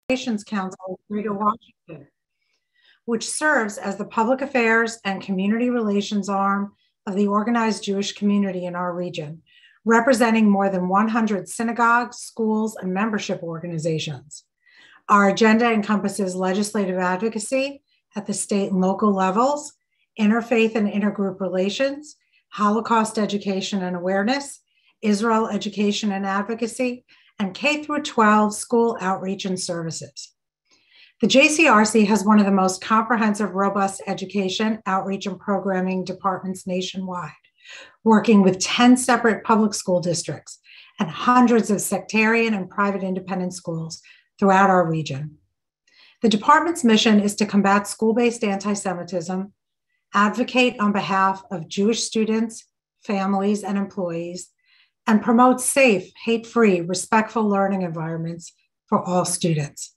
Relations Council of Greater Washington, which serves as the public affairs and community relations arm of the organized Jewish community in our region, representing more than 100 synagogues, schools, and membership organizations. Our agenda encompasses legislative advocacy at the state and local levels, interfaith and intergroup relations, Holocaust education and awareness, Israel education and advocacy, and K-12 school outreach and services. The JCRC has one of the most comprehensive, robust education, outreach, and programming departments nationwide, working with 10 separate public school districts and hundreds of sectarian and private independent schools throughout our region. The department's mission is to combat school-based anti-Semitism, advocate on behalf of Jewish students, families, and employees, and promote safe, hate-free, respectful learning environments for all students.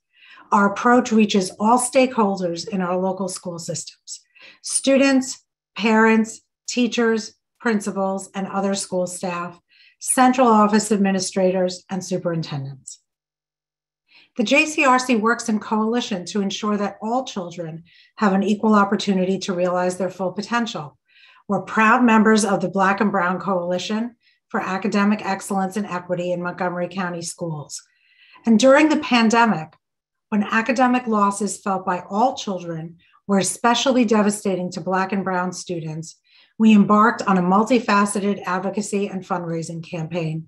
Our approach reaches all stakeholders in our local school systems: students, parents, teachers, principals, and other school staff, central office administrators, and superintendents. The JCRC works in coalition to ensure that all children have an equal opportunity to realize their full potential. We're proud members of the Black and Brown Coalition for Academic Excellence and Equity in Montgomery County Schools. And during the pandemic, when academic losses felt by all children were especially devastating to Black and Brown students, we embarked on a multifaceted advocacy and fundraising campaign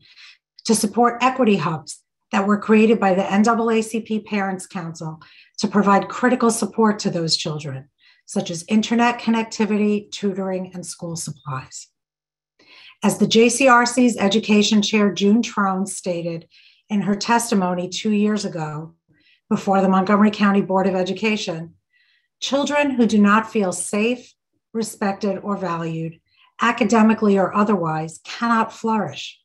to support equity hubs that were created by the NAACP Parents Council to provide critical support to those children, such as internet connectivity, tutoring, and school supplies. As the JCRC's education chair, June Trone, stated in her testimony 2 years ago before the Montgomery County Board of Education, children who do not feel safe, respected, or valued, academically or otherwise, cannot flourish.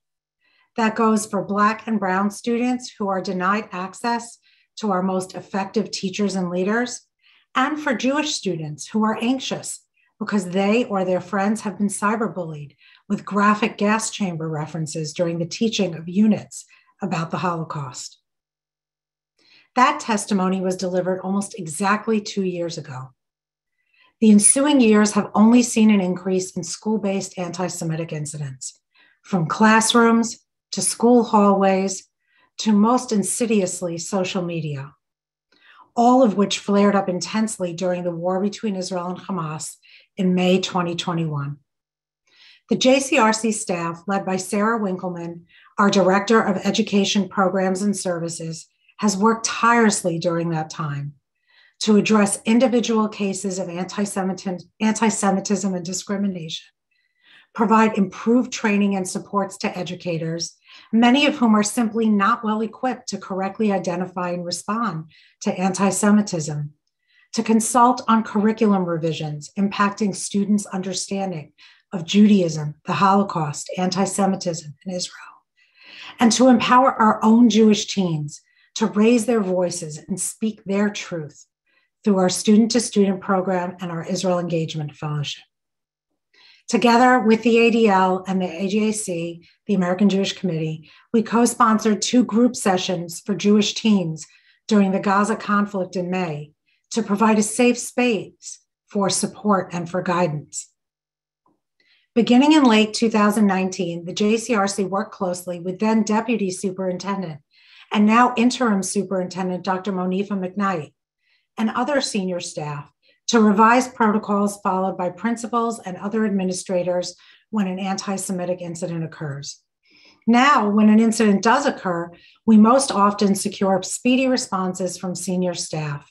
That goes for Black and Brown students who are denied access to our most effective teachers and leaders, and for Jewish students who are anxious because they or their friends have been cyberbullied with graphic gas chamber references during the teaching of units about the Holocaust. That testimony was delivered almost exactly 2 years ago. The ensuing years have only seen an increase in school-based anti-Semitic incidents, from classrooms to school hallways to, most insidiously, social media, all of which flared up intensely during the war between Israel and Hamas in May 2021. The JCRC staff, led by Sarah Winkleman, our Director of Education Programs and Services, has worked tirelessly during that time to address individual cases of anti-Semitism and discrimination, provide improved training and supports to educators, many of whom are simply not well equipped to correctly identify and respond to anti-Semitism, to consult on curriculum revisions impacting students' understanding of Judaism, the Holocaust, anti-Semitism, and Israel, and to empower our own Jewish teens to raise their voices and speak their truth through our student-to-student program and our Israel Engagement Fellowship. Together with the ADL and the AJC, the American Jewish Committee, we co-sponsored 2 group sessions for Jewish teens during the Gaza conflict in May to provide a safe space for support and for guidance. Beginning in late 2019, the JCRC worked closely with then Deputy Superintendent and now Interim Superintendent Dr. Monifa McKnight and other senior staff to revise protocols followed by principals and other administrators when an anti-Semitic incident occurs. Now, when an incident does occur, we most often secure speedy responses from senior staff,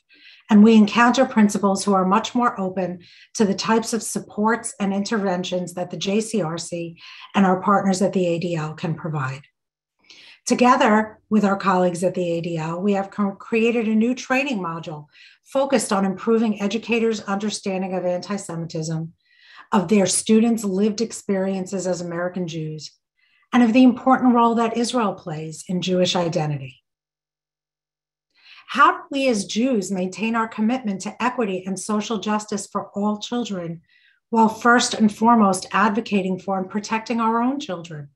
and we encounter principals who are much more open to the types of supports and interventions that the JCRC and our partners at the ADL can provide. Together with our colleagues at the ADL, we have created a new training module focused on improving educators' understanding of anti-Semitism, of their students' lived experiences as American Jews, and of the important role that Israel plays in Jewish identity. How do we as Jews maintain our commitment to equity and social justice for all children, while first and foremost advocating for and protecting our own children?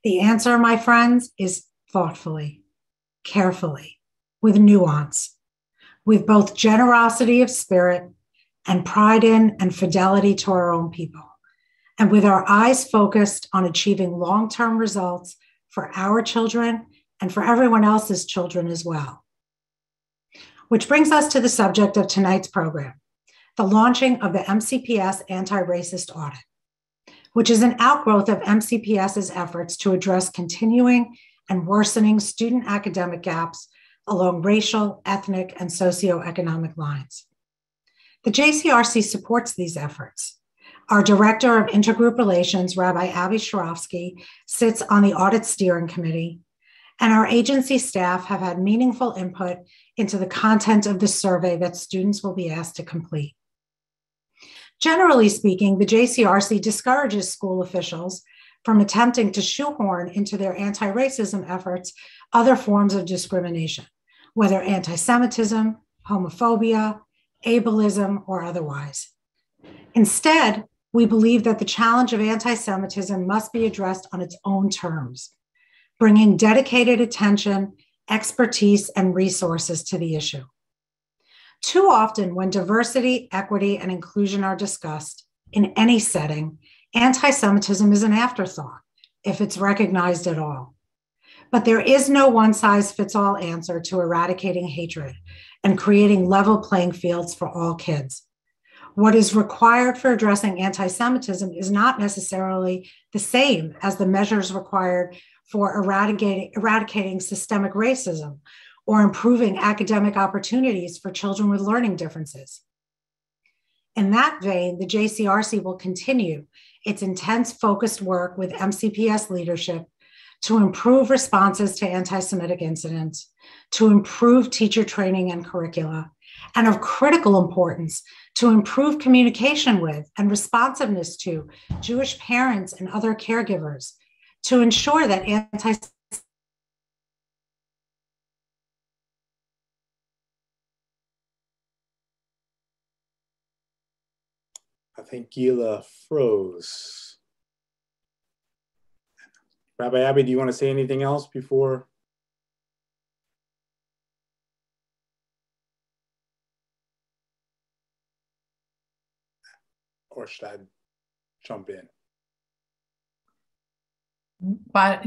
The answer, my friends, is thoughtfully, carefully, with nuance, with both generosity of spirit and pride in and fidelity to our own people, and with our eyes focused on achieving long-term results for our children and for everyone else's children as well. Which brings us to the subject of tonight's program, the launching of the MCPS Anti-Racist Audit, which is an outgrowth of MCPS's efforts to address continuing and worsening student academic gaps along racial, ethnic, and socioeconomic lines. The JCRC supports these efforts. Our Director of Intergroup Relations, Rabbi Abby Sharofsky, sits on the Audit Steering Committee, and our agency staff have had meaningful input into the content of the survey that students will be asked to complete. Generally speaking, the JCRC discourages school officials from attempting to shoehorn into their anti-racism efforts other forms of discrimination, whether anti-Semitism, homophobia, ableism, or otherwise. Instead, we believe that the challenge of anti-Semitism must be addressed on its own terms, bringing dedicated attention, expertise, and resources to the issue. Too often, when diversity, equity, and inclusion are discussed in any setting, anti-Semitism is an afterthought, if it's recognized at all. But there is no one-size-fits-all answer to eradicating hatred and creating level playing fields for all kids. What is required for addressing anti-Semitism is not necessarily the same as the measures required for eradicating systemic racism or improving academic opportunities for children with learning differences. In that vein, the JCRC will continue its intense focused work with MCPS leadership to improve responses to anti-Semitic incidents, to improve teacher training and curricula, and of critical importance, to improve communication with and responsiveness to Jewish parents and other caregivers, to ensure that I think Gila froze. Rabbi Abby, do you want to say anything else before? Or should I jump in? But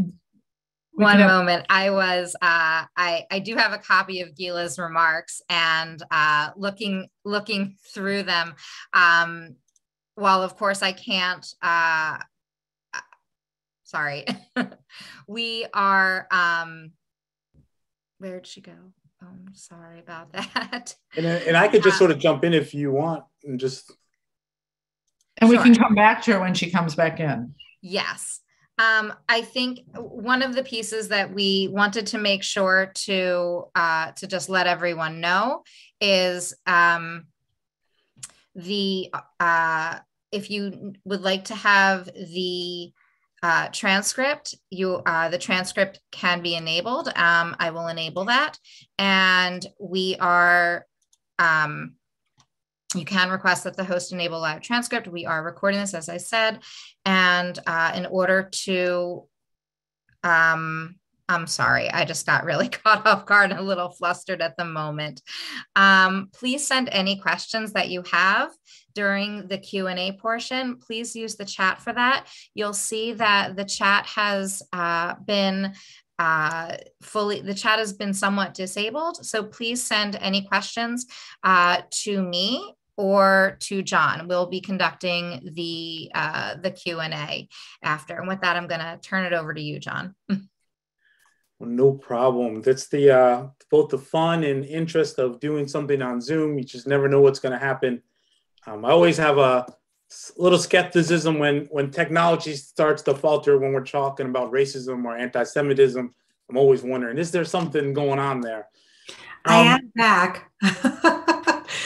one moment. I do have a copy of Gila's remarks, and looking through them. While of course I can't, sorry, we are, where'd she go? Oh, I'm sorry about that. And I could just sort of jump in if you want and just. And we can come back to her when she comes back in. Yes. I think one of the pieces that we wanted to make sure to just let everyone know is if you would like to have the transcript, the transcript can be enabled. I will enable that, and we are. You can request that the host enable live transcript. We are recording this, as I said, and in order to, I'm sorry, I just got really caught off guard and a little flustered at the moment. Please send any questions that you have during the Q&A portion. Please use the chat for that. You'll see that the chat has been the chat has been somewhat disabled. So please send any questions to me or to John. We'll be conducting the Q&A after. And with that, I'm going to turn it over to you, John. Well, no problem. That's the both the fun and interest of doing something on Zoom. You just never know what's going to happen. I always have a little skepticism when technology starts to falter when we're talking about racism or anti-Semitism. I'm always wondering, is there something going on there? I am back.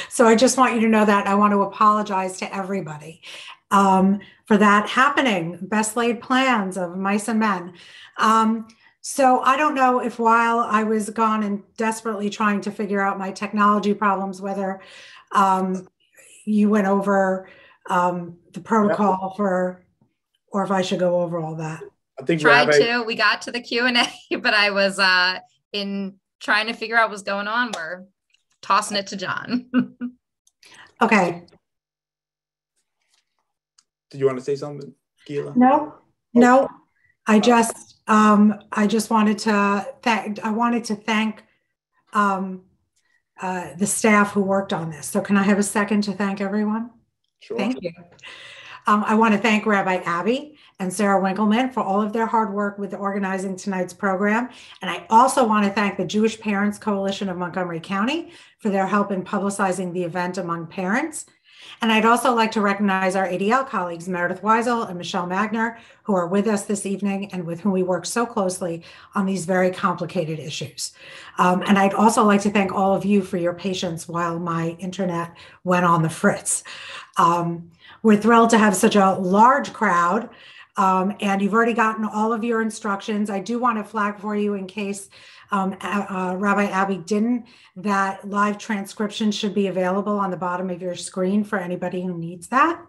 So I just want you to know that. I want to apologize to everybody for that happening. Best laid plans of mice and men. So I don't know if while I was gone and desperately trying to figure out my technology problems, whether you went over the protocol or if I should go over all that. I think we got to the Q&A, but I was in trying to figure out what's going on, we're tossing it to John. Okay. Did you want to say something, Gila? No. I just wanted to thank. I wanted to thank the staff who worked on this. So can I have a second to thank everyone? Sure. Thank you. I want to thank Rabbi Abby and Sarah Winkleman for all of their hard work with organizing tonight's program. And I also want to thank the Jewish Parents Coalition of Montgomery County for their help in publicizing the event among parents. And I'd also like to recognize our ADL colleagues, Meredith Weisel and Michelle Magner, who are with us this evening and with whom we work so closely on these very complicated issues. And I'd also like to thank all of you for your patience while my internet went on the fritz. We're thrilled to have such a large crowd, and you've already gotten all of your instructions. I do want to flag for you in case Rabbi Abby didn't, that live transcription should be available on the bottom of your screen for anybody who needs that.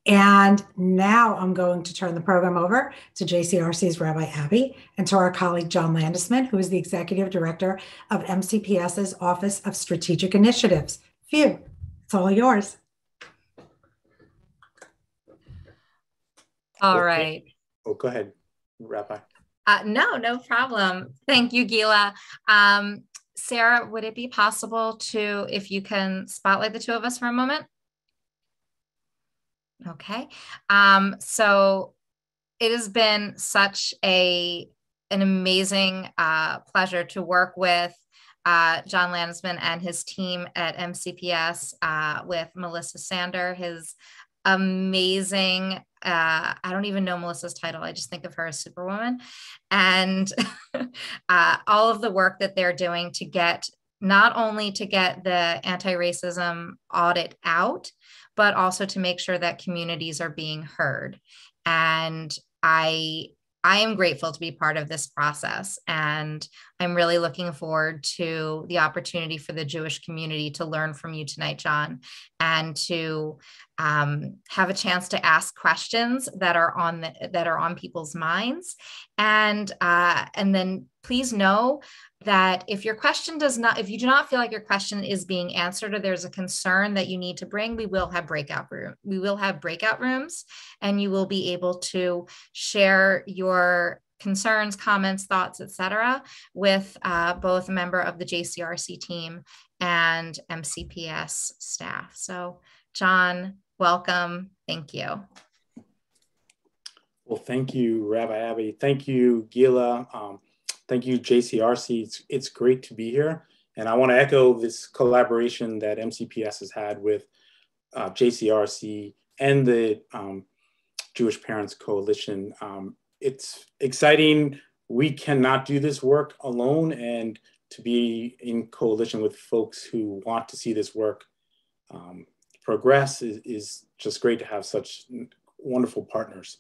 And now I'm going to turn the program over to JCRC's Rabbi Abby and to our colleague, John Landesman, who is the Executive Director of MCPS's Office of Strategic Initiatives. Phew, it's all yours. All right. Oh, go ahead, Rabbi. No problem. Thank you, Gila. Sarah, would it be possible to, if you can spotlight the two of us for a moment? Okay. So it has been such an amazing pleasure to work with John Landesman and his team at MCPS, with Melissa Sander, his amazing, I don't even know Melissa's title. I just think of her as Superwoman, and all of the work that they're doing to get, not only to get the anti-racism audit out, but also to make sure that communities are being heard. And I am grateful to be part of this process. And I'm really looking forward to the opportunity for the Jewish community to learn from you tonight, John, and to have a chance to ask questions that are on people's minds. And then please know that if your question if you do not feel like your question is being answered, or there's a concern that you need to bring, we will have breakout rooms, and you will be able to share your concerns, comments, thoughts, etc., with both a member of the JCRC team and MCPS staff. So, John, welcome. Thank you. Well, thank you, Rabbi Abby. Thank you, Gila. Thank you, JCRC. It's great to be here. And I want to echo this collaboration that MCPS has had with JCRC and the Jewish Parents Coalition. It's exciting. We cannot do this work alone, and to be in coalition with folks who want to see this work progress is just great to have such wonderful partners.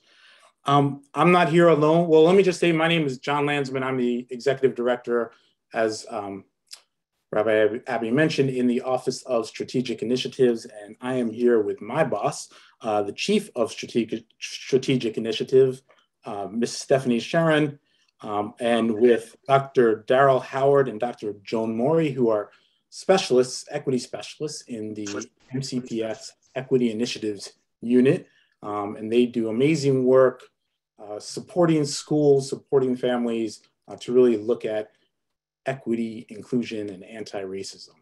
I'm not here alone. Well, let me just say my name is John Landesman. I'm the Executive Director, as Rabbi Abby mentioned, in the Office of Strategic Initiatives, and I am here with my boss, the Chief of Strategic Initiative, Ms. Stephanie Sharon, and with Dr. Daryl Howard and Dr. Joan Morey, who are equity specialists in the MCPS Equity Initiatives Unit. And they do amazing work supporting schools, supporting families to really look at equity, inclusion, and anti-racism.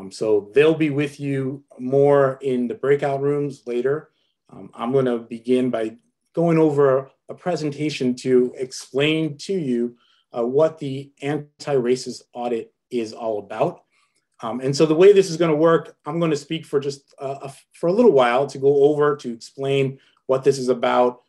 So they'll be with you more in the breakout rooms later. I'm going to begin by going over a presentation to explain to you what the anti-racist audit is all about. And so the way this is going to work, I'm going to speak for just for a little while to go over to explain what this is about.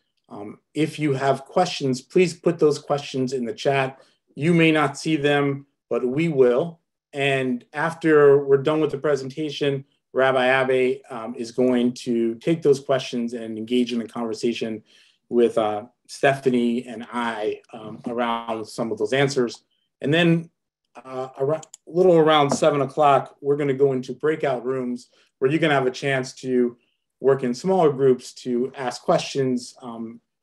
If you have questions, please put those questions in the chat. You may not see them, but we will. And after we're done with the presentation, Rabbi Abbe is going to take those questions and engage in a conversation with Stephanie and I around some of those answers. And then a little around 7 o'clock, we're going to go into breakout rooms where you're going to have a chance to work in smaller groups to ask questions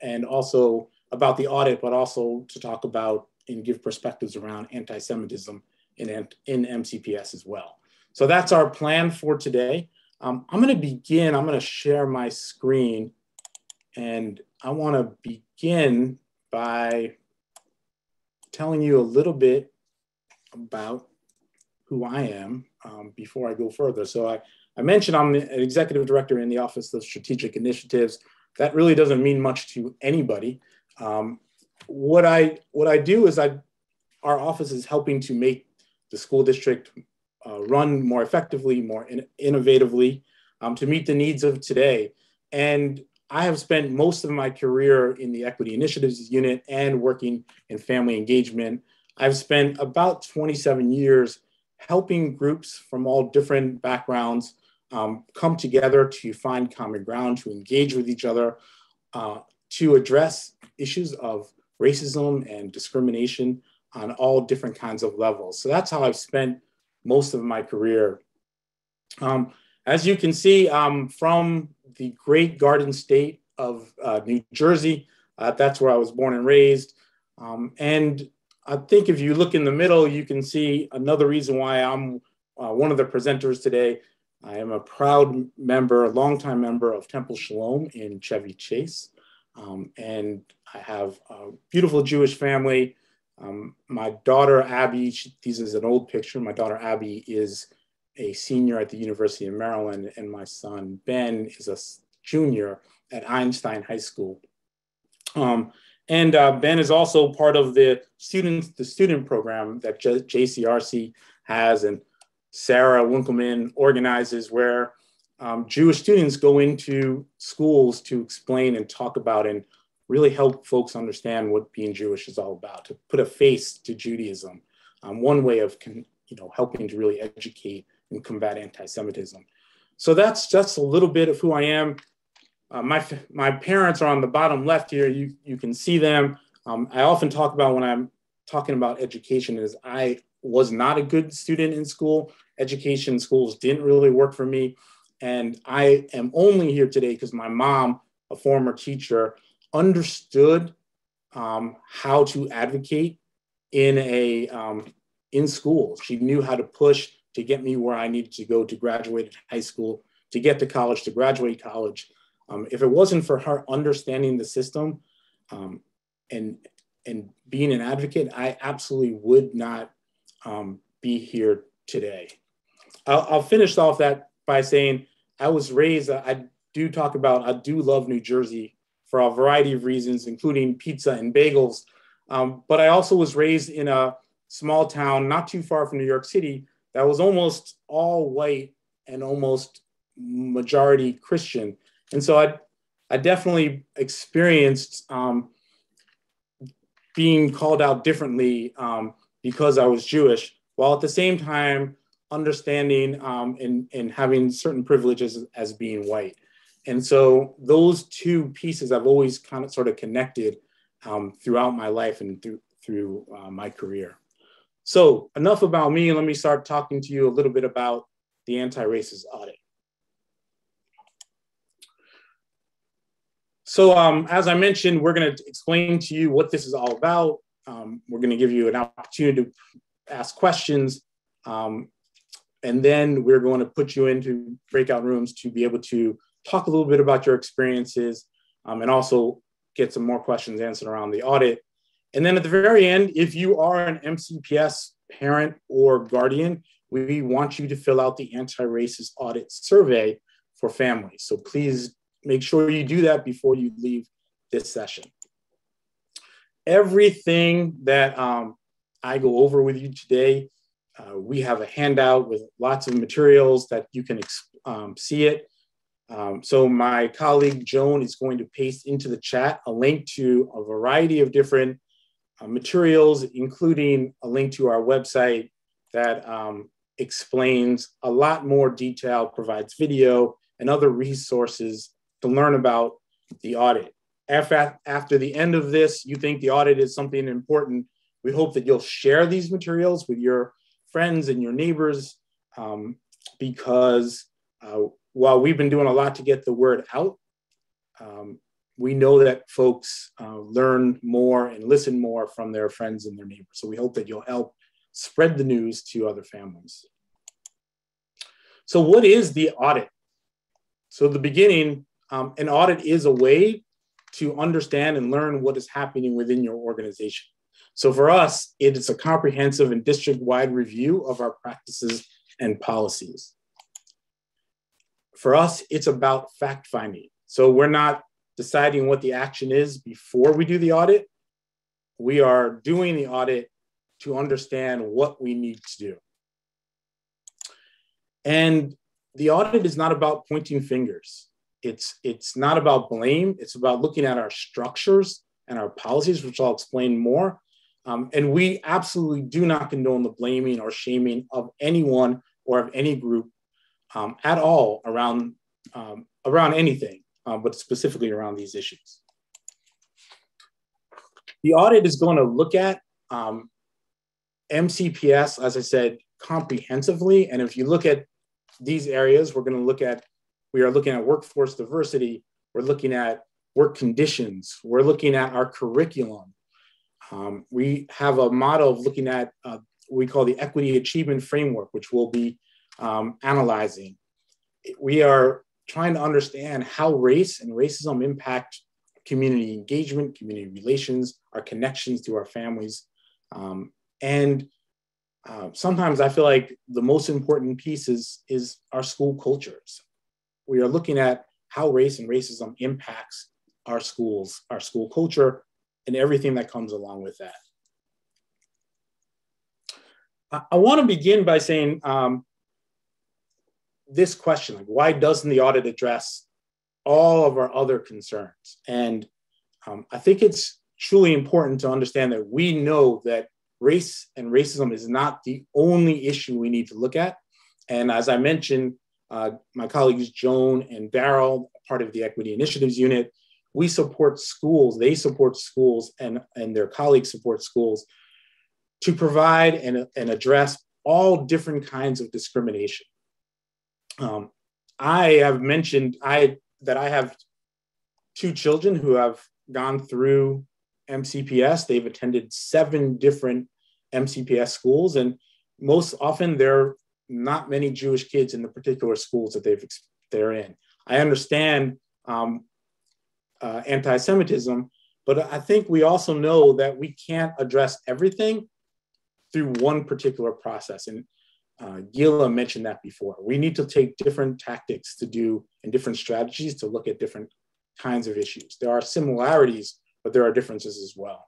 and also about the audit, but also to talk about and give perspectives around anti-Semitism in MCPS as well. So that's our plan for today. I'm going to share my screen, and I want to begin by telling you a little bit about who I am before I go further. So I mentioned I'm an executive director in the Office of Strategic Initiatives. That really doesn't mean much to anybody. What I do is our office is helping to make the school district run more effectively, more innovatively, to meet the needs of today. And I have spent most of my career in the Equity Initiatives Unit and working in family engagement. I've spent about 27 years helping groups from all different backgrounds come together to find common ground, to engage with each other, to address issues of racism and discrimination on all different kinds of levels. So that's how I've spent most of my career. As you can see, from the great Garden State of New Jersey, that's where I was born and raised. And I think if you look in the middle, you can see another reason why I'm one of the presenters today. I am a proud member, a longtime member of Temple Shalom in Chevy Chase. And I have a beautiful Jewish family. My daughter, Abby, this is an old picture. My daughter, Abby, is a senior at the University of Maryland, and my son, Ben, is a junior at Einstein High School. Ben is also part of the student program that JCRC has, and Sarah Winkleman organizes, where Jewish students go into schools to explain and talk about and really help folks understand what being Jewish is all about, to put a face to Judaism. One way of helping to really educate and combat anti-Semitism. So that's just a little bit of who I am. My parents are on the bottom left here. You can see them. I often talk about, when I'm talking about education, is I was not a good student in school. Education schools didn't really work for me. And I am only here today because my mom, a former teacher, understood how to advocate in school. She knew how to push to get me where I needed to go to graduate high school, to get to college, to graduate college. If it wasn't for her understanding the system and being an advocate, I absolutely would not be here today. I'll finish off that by saying I was raised, I do love New Jersey for a variety of reasons, including pizza and bagels. But I also was raised in a small town not too far from New York City that was almost all white and almost majority Christian. And so I definitely experienced being called out differently because I was Jewish, while at the same time understanding and having certain privileges as being white. And so those two pieces I've always kind of sort of connected throughout my life and through my career. So enough about me. Let me start talking to you a little bit about the Anti-Racist Audit. So as I mentioned, we're going to explain to you what this is all about. We're going to give you an opportunity to ask questions. And then we're going to put you into breakout rooms to be able to talk a little bit about your experiences and also get some more questions answered around the audit. And then at the very end, if you are an MCPS parent or guardian, we want you to fill out the Anti-Racist Audit survey for families. So please make sure you do that before you leave this session. Everything that I go over with you today, we have a handout with lots of materials that you can see it. So my colleague Joan is going to paste into the chat a link to a variety of different materials, including a link to our website that explains a lot more detail, provides video and other resources to learn about the audit. After the end of this, you think the audit is something important, we hope that you'll share these materials with your friends and your neighbors because while we've been doing a lot to get the word out, we know that folks learn more and listen more from their friends and their neighbors. So we hope that you'll help spread the news to other families. So what is the audit? So at the beginning, an audit is a way to understand and learn what is happening within your organization. So for us, it is a comprehensive and district-wide review of our practices and policies. For us, it's about fact-finding. So we're not deciding what the action is before we do the audit. We are doing the audit to understand what we need to do. And the audit is not about pointing fingers. It's not about blame. It's about looking at our structures and our policies, which I'll explain more. And we absolutely do not condone the blaming or shaming of anyone or of any group at all around anything, but specifically around these issues. The audit is going to look at MCPS, as I said, comprehensively. And if you look at these areas, we are looking at workforce diversity, we're looking at work conditions, we're looking at our curriculum. We have a model of looking at what we call the Equity Achievement Framework, which we'll be analyzing. We are trying to understand how race and racism impact community engagement, community relations, our connections to our families. Sometimes I feel like the most important piece is our school cultures. We are looking at how race and racism impacts our schools, our school culture, and everything that comes along with that. I want to begin by saying this question, like, why doesn't the audit address all of our other concerns? And I think it's truly important to understand that we know that race and racism is not the only issue we need to look at. And as I mentioned, my colleagues Joan and Daryl, part of the Equity Initiatives Unit, we support schools, they support schools, and their colleagues support schools to provide and address all different kinds of discrimination. I have mentioned that I have 2 children who have gone through MCPS. They've attended 7 different MCPS schools, and most often there are not many Jewish kids in the particular schools that they're in. I understand anti-Semitism, but I think we also know that we can't address everything through one particular process. And Gila mentioned that before. We need to take different tactics to do and different strategies to look at different kinds of issues. There are similarities, but there are differences as well.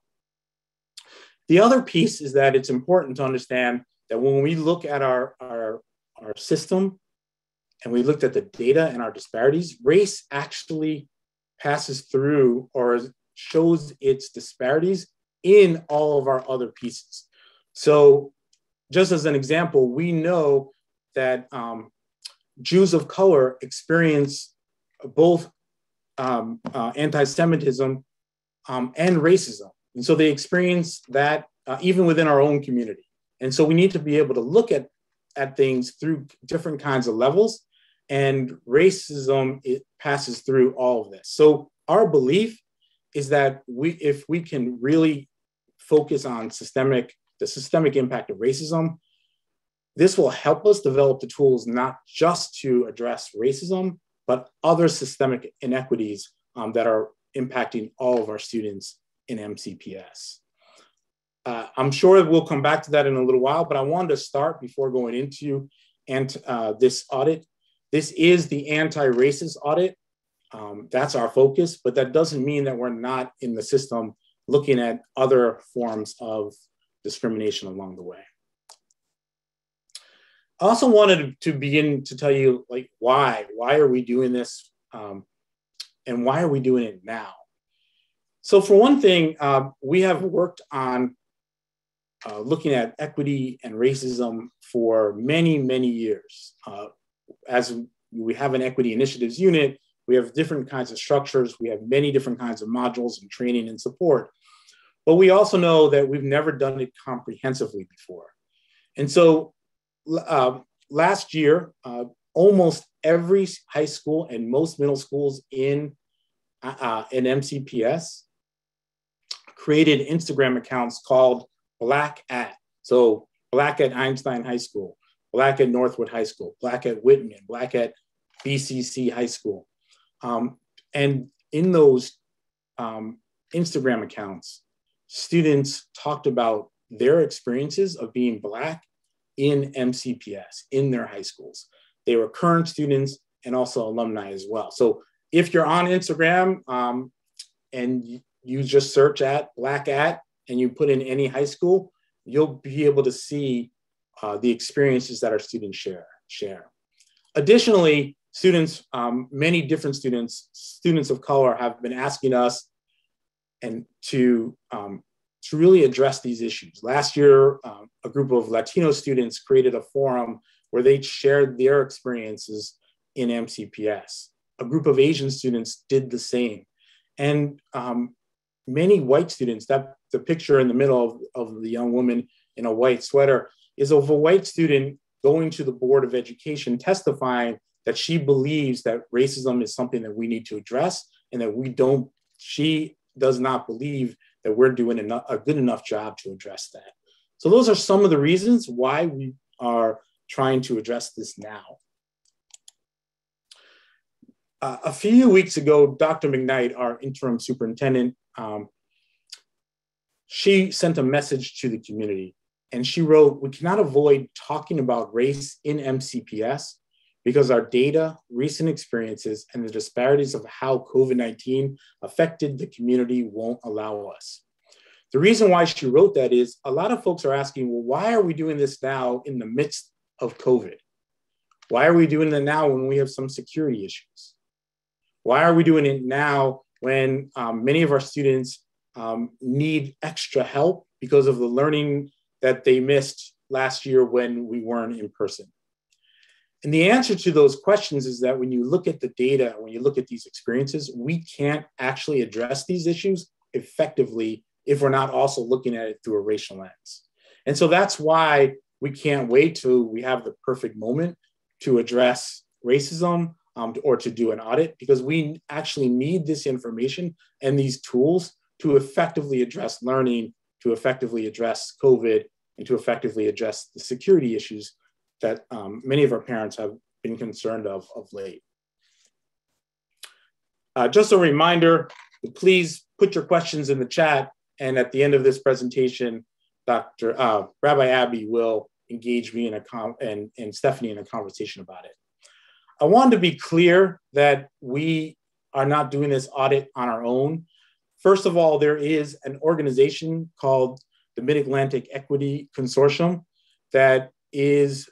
The other piece is that it's important to understand that when we look at our system and we looked at the data and our disparities, race actually passes through or shows its disparities in all of our other pieces. So just as an example, we know that Jews of color experience both anti-Semitism and racism. And so they experience that even within our own community. And so we need to be able to look at things through different kinds of levels, and racism, it passes through all of this. So our belief is that if we can really focus on the systemic impact of racism, this will help us develop the tools not just to address racism, but other systemic inequities that are impacting all of our students in MCPS. I'm sure we'll come back to that in a little while, but I wanted to start before going into this audit. This is the anti-racist audit. That's our focus, but that doesn't mean that we're not in the system looking at other forms of discrimination along the way. I also wanted to begin to tell you, like, why are we doing this, and why are we doing it now? So for one thing, we have worked on looking at equity and racism for many, many years. As we have an Equity Initiatives Unit, we have different kinds of structures, we have many different kinds of modules and training and support. But we also know that we've never done it comprehensively before. And so last year, almost every high school and most middle schools in in MCPS created Instagram accounts called Black at. So Black at Einstein High School, Black at Northwood High School, Black at Whitman, Black at BCC High School. And in those Instagram accounts, students talked about their experiences of being Black in MCPS, in their high schools. They were current students and also alumni as well. So if you're on Instagram and you just search at Black at and you put in any high school, you'll be able to see the experiences that our students share. Additionally, students, many different students of color have been asking us and to really address these issues. Last year, a group of Latino students created a forum where they shared their experiences in MCPS. A group of Asian students did the same. And many white students, the picture in the middle of the young woman in a white sweater is of a white student going to the Board of Education testifying that she believes that racism is something that we need to address and that she does not believe that we're doing a good enough job to address that. So those are some of the reasons why we are trying to address this now. A few weeks ago, Dr. McKnight, our interim superintendent, she sent a message to the community and she wrote, "We cannot avoid talking about race in MCPS because our data, recent experiences, and the disparities of how COVID-19 affected the community won't allow us." The reason why she wrote that is a lot of folks are asking, well, why are we doing this now in the midst of COVID? Why are we doing it now when we have some security issues? Why are we doing it now when many of our students need extra help because of the learning that they missed last year when we weren't in person? And the answer to those questions is that when you look at the data, when you look at these experiences, we can't actually address these issues effectively if we're not also looking at it through a racial lens. And so that's why we can't wait till we have the perfect moment to address racism or to do an audit, because we actually need this information and these tools to effectively address learning, to effectively address COVID, and to effectively address the security issues that many of our parents have been concerned of late. Just a reminder, please put your questions in the chat, and at the end of this presentation, Rabbi Abby will engage me and Stephanie in a conversation about it. I wanted to be clear that we are not doing this audit on our own. First of all, there is an organization called the Mid-Atlantic Equity Consortium that is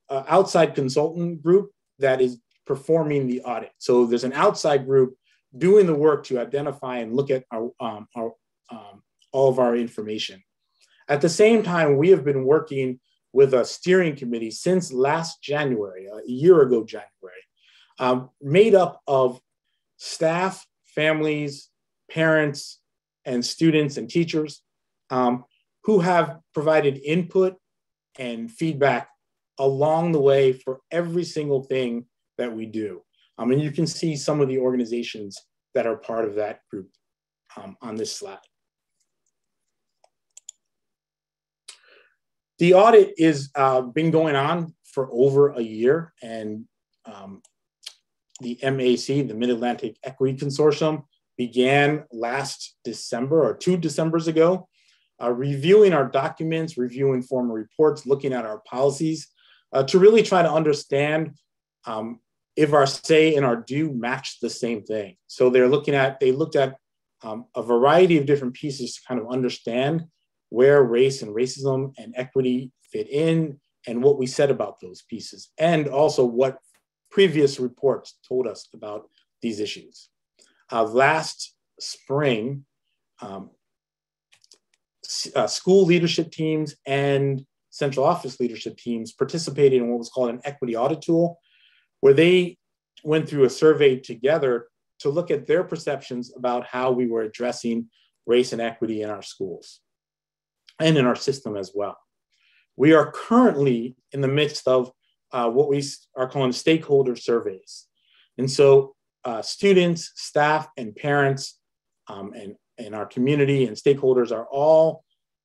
an outside consultant group that is performing the audit. So there's an outside group doing the work to identify and look at all of our information. At the same time, we have been working with a steering committee since last January, a year ago January, made up of staff, families, parents, and students and teachers who have provided input and feedback along the way for every single thing that we do. And you can see some of the organizations that are part of that group on this slide. The audit is been going on for over a year, and the MAC, the Mid-Atlantic Equity Consortium, began last December or 2 Decembers ago, reviewing our documents, reviewing formal reports, looking at our policies to really try to understand if our say and our do match the same thing. So they looked at a variety of different pieces to kind of understand where race and racism and equity fit in and what we said about those pieces, and also what previous reports told us about these issues. Last spring, school leadership teams and central office leadership teams participated in what was called an equity audit tool, where they went through a survey together to look at their perceptions about how we were addressing race and equity in our schools and in our system as well. We are currently in the midst of what we are calling stakeholder surveys. And so students, staff, and parents, and our community and stakeholders are all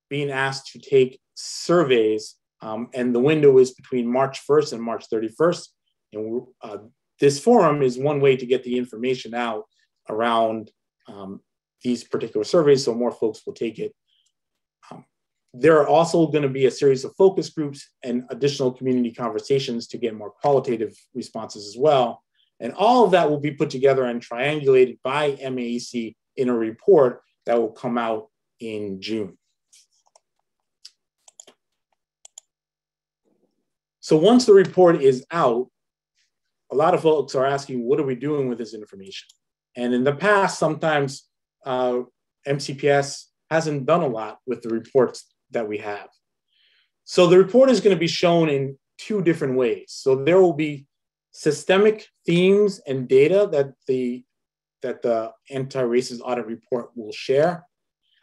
being asked to take surveys, and the window is between March 1st and March 31st. And this forum is one way to get the information out around these particular surveys, so more folks will take it. There are also going to be a series of focus groups and additional community conversations to get more qualitative responses as well. And all of that will be put together and triangulated by MAEC in a report that will come out in June. So once the report is out, a lot of folks are asking, what are we doing with this information? And in the past, sometimes MCPS hasn't done a lot with the reports that we have. So the report is going to be shown in two different ways. So there will be systemic themes and data that the Anti-Racist Audit report will share,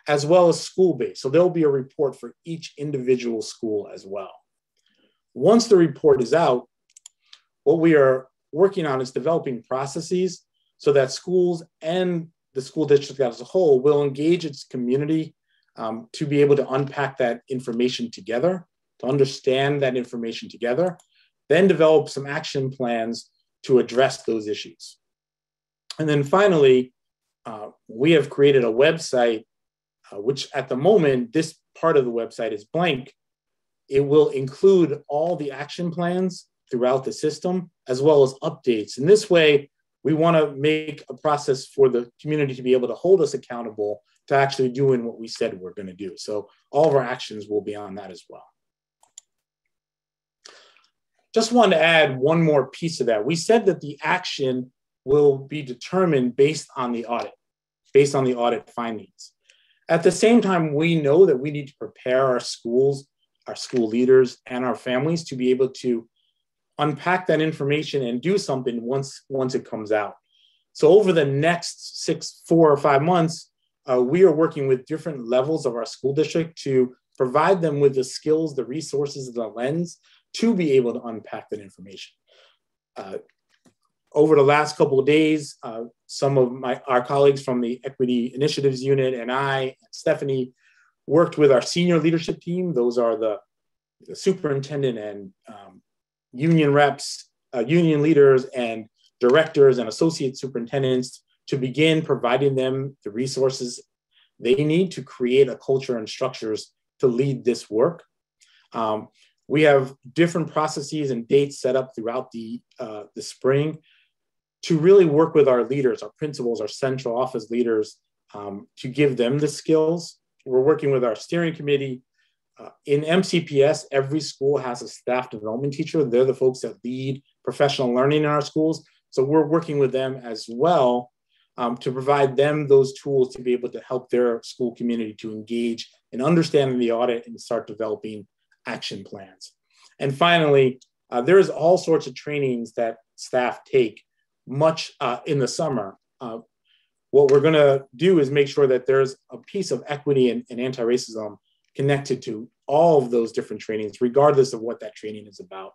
as well as school-based. So there'll be a report for each individual school as well. Once the report is out, what we are working on is developing processes so that schools and the school district as a whole will engage its community to be able to unpack that information together, to understand that information together, then develop some action plans to address those issues. And then finally, we have created a website, which at the moment, this part of the website is blank. It will include all the action plans throughout the system, as well as updates. In this way, we want to make a process for the community to be able to hold us accountable to actually doing what we said we're going to do. So all of our actions will be on that as well. Just wanted to add one more piece of that. We said that the action will be determined based on the audit findings. At the same time, we know that we need to prepare our schools, our school leaders, and our families to be able to unpack that information and do something once it comes out. So over the next 4 or 5 months, we are working with different levels of our school district to provide them with the skills, the resources, the lens to be able to unpack that information. Over the last couple of days, some of our colleagues from the Equity Initiatives Unit and I, and Stephanie, worked with our senior leadership team. Those are the superintendent and union reps, union leaders, and directors and associate superintendents to begin providing them the resources they need to create a culture and structures to lead this work. We have different processes and dates set up throughout the spring to really work with our leaders, our principals, our central office leaders, to give them the skills. We're working with our steering committee. In MCPS, every school has a staff development teacher. They're the folks that lead professional learning in our schools. So we're working with them as well to provide them those tools to be able to help their school community to engage in understanding the audit and start developing action plans. And finally, there's all sorts of trainings that staff take much in the summer. What we're gonna do is make sure that there's a piece of equity and anti-racism connected to all of those different trainings, regardless of what that training is about.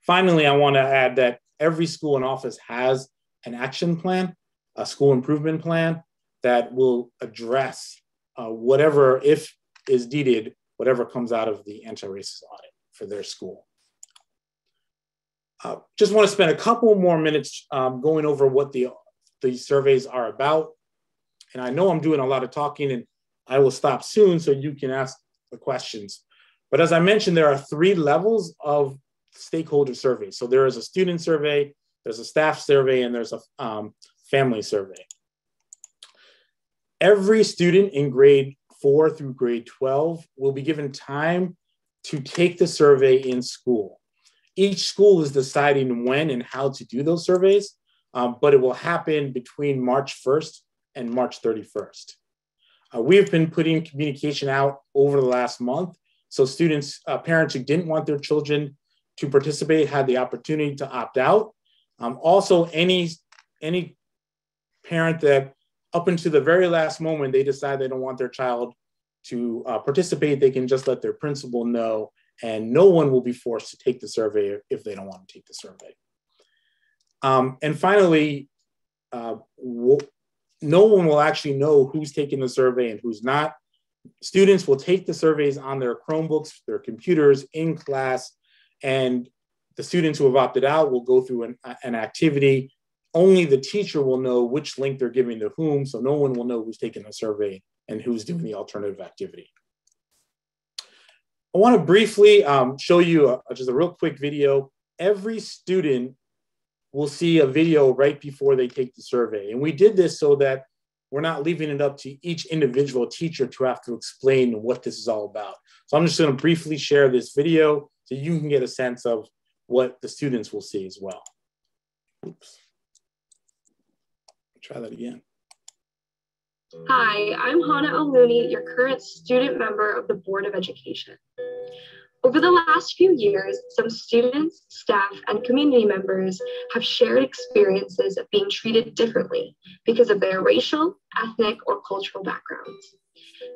Finally, I wanna add that every school and office has an action plan, a school improvement plan that will address whatever, if is needed, whatever comes out of the anti-racist audit for their school. Just want to spend a couple more minutes going over what the surveys are about. And I know I'm doing a lot of talking, and I will stop soon so you can ask the questions. But as I mentioned, there are 3 levels of stakeholder surveys. So there is a student survey, there's a staff survey, and there's a family survey. Every student in grade 4 through grade 12 will be given time to take the survey in school. Each school is deciding when and how to do those surveys, but it will happen between March 1st and March 31st. We have been putting communication out over the last month. So students, parents who didn't want their children to participate had the opportunity to opt out. Also, any parent that up until the very last moment, they decide they don't want their child to participate, they can just let their principal know, and no one will be forced to take the survey if they don't want to take the survey. And finally, no one will actually know who's taking the survey and who's not. Students will take the surveys on their Chromebooks, their computers in class, and the students who have opted out will go through an activity. Only the teacher will know which link they're giving to whom, so no one will know who's taking the survey and who's doing the alternative activity. I want to briefly show you just a real quick video. Every student will see a video right before they take the survey. And we did this so that we're not leaving it up to each individual teacher to have to explain what this is all about. So I'm just going to briefly share this video so you can get a sense of what the students will see as well. Oops. Try that again. Hi, I'm Hannah O'Looney, your current student member of the Board of Education. Over the last few years, some students, staff, and community members have shared experiences of being treated differently because of their racial, ethnic, or cultural backgrounds.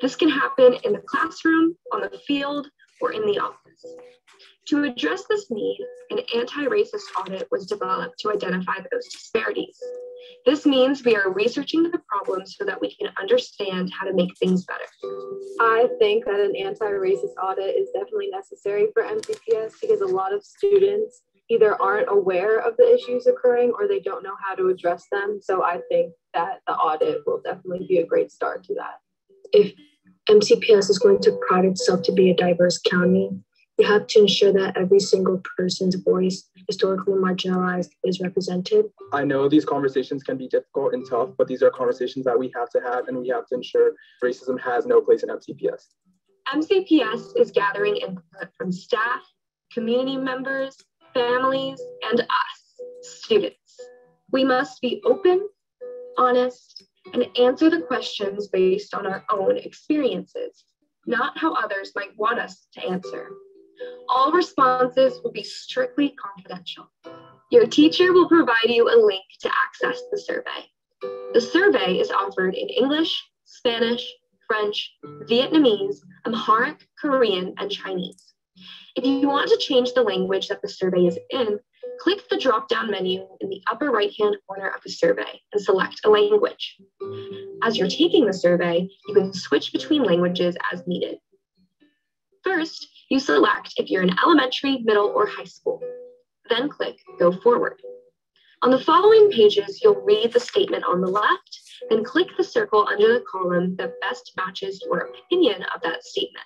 This can happen in the classroom, on the field, or in the office. To address this need, an anti-racist audit was developed to identify those disparities. This means we are researching the problem so that we can understand how to make things better. I think that an anti-racist audit is definitely necessary for MCPS because a lot of students either aren't aware of the issues occurring or they don't know how to address them. So I think that the audit will definitely be a great start to that. If MCPS is going to pride itself to be a diverse county, we have to ensure that every single person's voice, historically marginalized, is represented. I know these conversations can be difficult and tough, but these are conversations that we have to have, and we have to ensure racism has no place in MCPS. MCPS is gathering input from staff, community members, families, and us, students. We must be open, honest, and answer the questions based on our own experiences, not how others might want us to answer. All responses will be strictly confidential. Your teacher will provide you a link to access the survey. The survey is offered in English, Spanish, French, Vietnamese, Amharic, Korean, and Chinese. If you want to change the language that the survey is in, click the drop-down menu in the upper right-hand corner of the survey and select a language. As you're taking the survey, you can switch between languages as needed. First, you select if you're in elementary, middle, or high school. Then click Go Forward. On the following pages, you'll read the statement on the left, then click the circle under the column that best matches your opinion of that statement.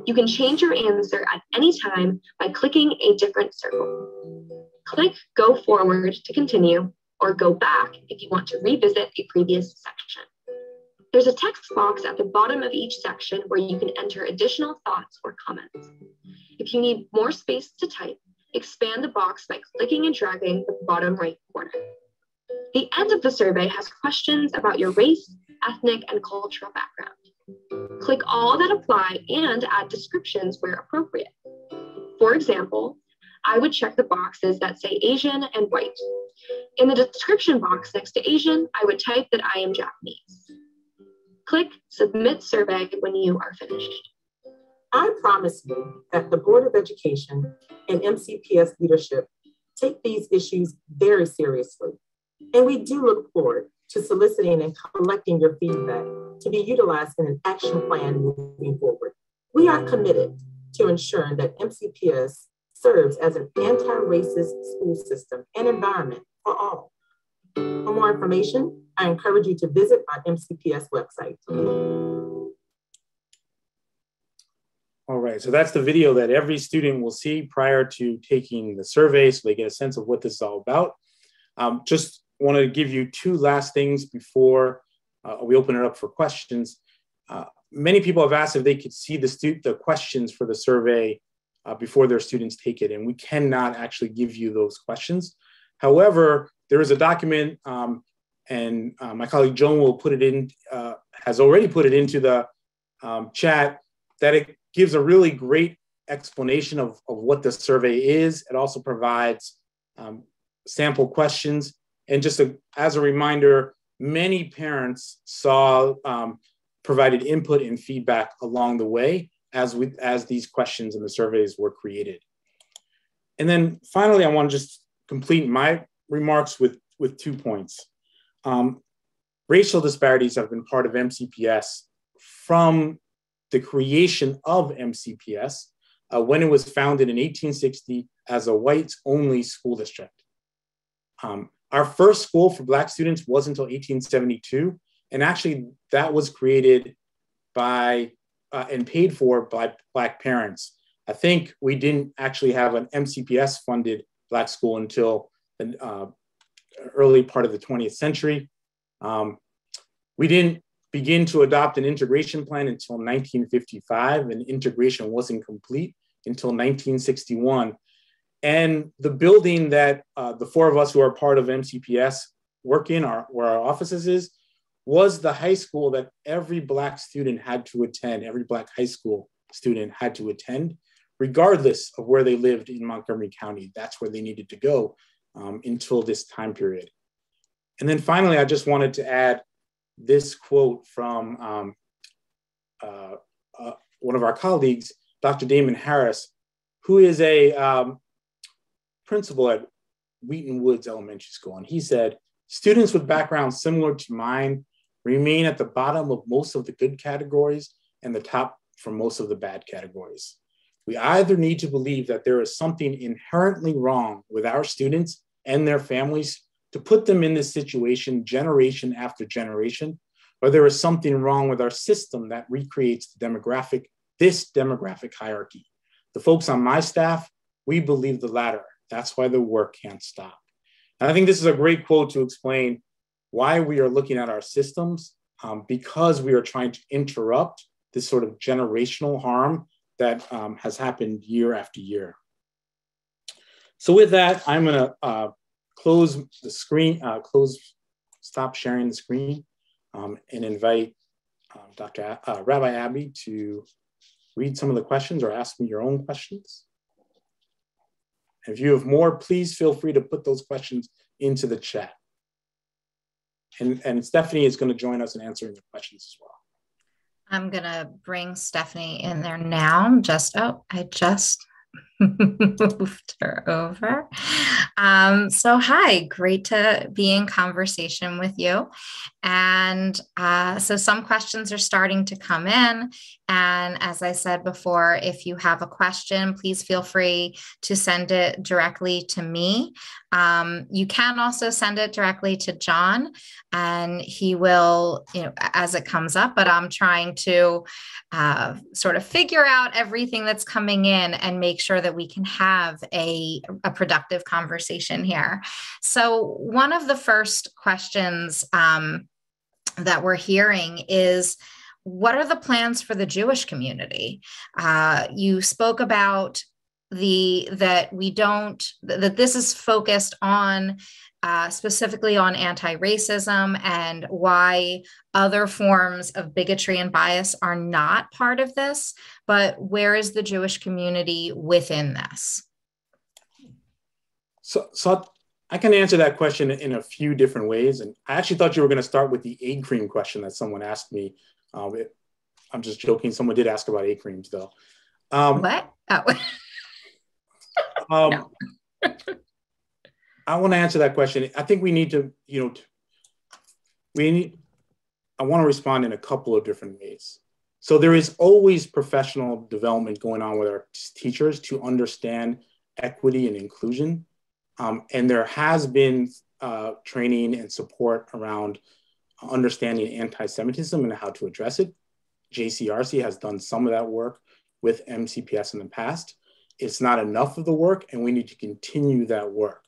You can change your answer at any time by clicking a different circle. Click Go Forward to continue, or go back if you want to revisit a previous section. There's a text box at the bottom of each section where you can enter additional thoughts or comments. If you need more space to type, expand the box by clicking and dragging the bottom right corner. The end of the survey has questions about your race, ethnic, and cultural background. Click all that apply and add descriptions where appropriate. For example, I would check the boxes that say Asian and white. In the description box next to Asian, I would type that I am Japanese. Click Submit Survey when you are finished. I promise you that the Board of Education and MCPS leadership take these issues very seriously, and we do look forward to soliciting and collecting your feedback to be utilized in an action plan moving forward. We are committed to ensuring that MCPS serves as an anti-racist school system and environment for all. For more information, I encourage you to visit our MCPS website. All right, so that's the video that every student will see prior to taking the survey so they get a sense of what this is all about. Just want to give you two last things before we open it up for questions. Many people have asked if they could see the questions for the survey before their students take it, and we cannot actually give you those questions. However, there is a document, and my colleague Joan will put it in, has already put it into the chat, that it gives a really great explanation of what the survey is. It also provides sample questions. And just as a reminder, many parents provided input and feedback along the way as these questions and the surveys were created. And then finally, I want to just complete my remarks with 2 points. Racial disparities have been part of MCPS from the creation of MCPS when it was founded in 1860 as a whites-only school district. Our first school for Black students wasn't until 1872, and actually that was created by and paid for by Black parents. I think we didn't actually have an MCPS-funded Black school until the early part of the 20th century. We didn't begin to adopt an integration plan until 1955, and integration wasn't complete until 1961. And the building that the 4 of us who are part of MCPS work in, where our offices is, was the high school that every Black student had to attend, every Black high school student had to attend, regardless of where they lived in Montgomery County. That's where they needed to go until this time period. And then finally, I just wanted to add this quote from one of our colleagues, Dr. Damon Harris, who is a principal at Wheaton Woods Elementary School. And he said, "Students with backgrounds similar to mine remain at the bottom of most of the good categories and the top for most of the bad categories. We either need to believe that there is something inherently wrong with our students and their families to put them in this situation generation after generation, or there is something wrong with our system that recreates this demographic hierarchy. The folks on my staff, we believe the latter. That's why the work can't stop." And I think this is a great quote to explain why we are looking at our systems, because we are trying to interrupt this sort of generational harm that has happened year after year. So with that, I'm gonna close the screen, stop sharing the screen, and invite Rabbi Abby to read some of the questions or ask me your own questions. If you have more, please feel free to put those questions into the chat. And Stephanie is going to join us in answering the questions as well. I'm going to bring Stephanie in there now. I just moved her over. So hi, great to be in conversation with you. And so some questions are starting to come in. And as I said before, if you have a question, please feel free to send it directly to me. You can also send it directly to John, and he will, as it comes up, but I'm trying to sort of figure out everything that's coming in and make sure that we can have a productive conversation here. So one of the first questions that we're hearing is, what are the plans for the Jewish community? You spoke about that this is focused on specifically on anti-racism and why other forms of bigotry and bias are not part of this, but where is the Jewish community within this? So I can answer that question in a few different ways. And I actually thought you were going to start with the egg cream question that someone asked me. I'm just joking. Someone did ask about egg creams, though. What? Oh. No. I want to answer that question. I think we need to, I want to respond in a couple of different ways. So there is always professional development going on with our teachers to understand equity and inclusion. And there has been training and support around understanding anti-Semitism and how to address it. JCRC has done some of that work with MCPS in the past. It's not enough of the work, and we need to continue that work.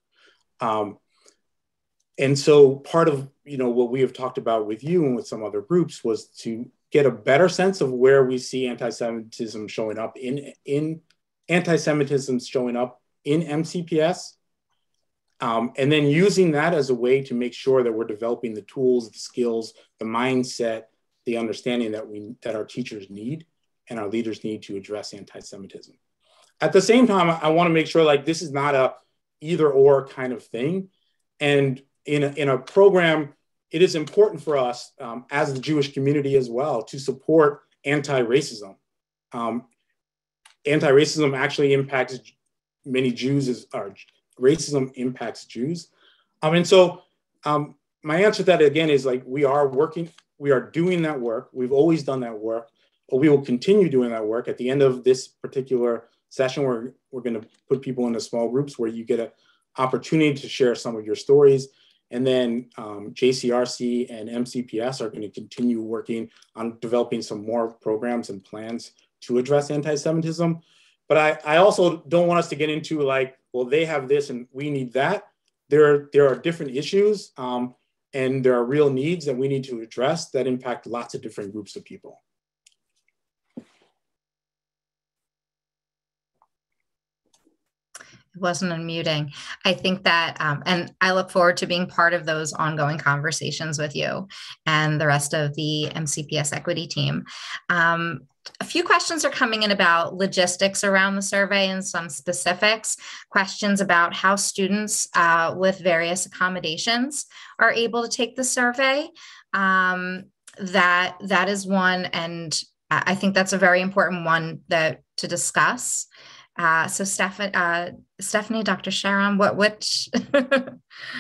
And so part of what we have talked about with you and with some other groups was to get a better sense of where we see anti-Semitism showing up in MCPS, and then using that as a way to make sure that we're developing the tools, the skills, the mindset, the understanding that our teachers need and our leaders need to address anti-Semitism. At the same time, I want to make sure this is not a either or kind of thing. And in a program, it is important for us as the Jewish community as well to support anti-racism. Anti-racism actually impacts many Jews, racism impacts Jews. And so my answer to that again is like, we are doing that work. We've always done that work, but we will continue doing that work. At the end of this particular session, we're going to put people into small groups where you get an opportunity to share some of your stories. And then JCRC and MCPS are going to continue working on developing some more programs and plans to address anti-Semitism. But I also don't want us to get into like, well, they have this and we need that. There are different issues and there are real needs that we need to address that impact lots of different groups of people. Wasn't unmuting. I think that, and I look forward to being part of those ongoing conversations with you and the rest of the MCPS equity team. A few questions are coming in about logistics around the survey and some specifics, questions about how students with various accommodations are able to take the survey. That is one, and I think that's a very important one to discuss. So Stephanie, Dr. Sharon, which?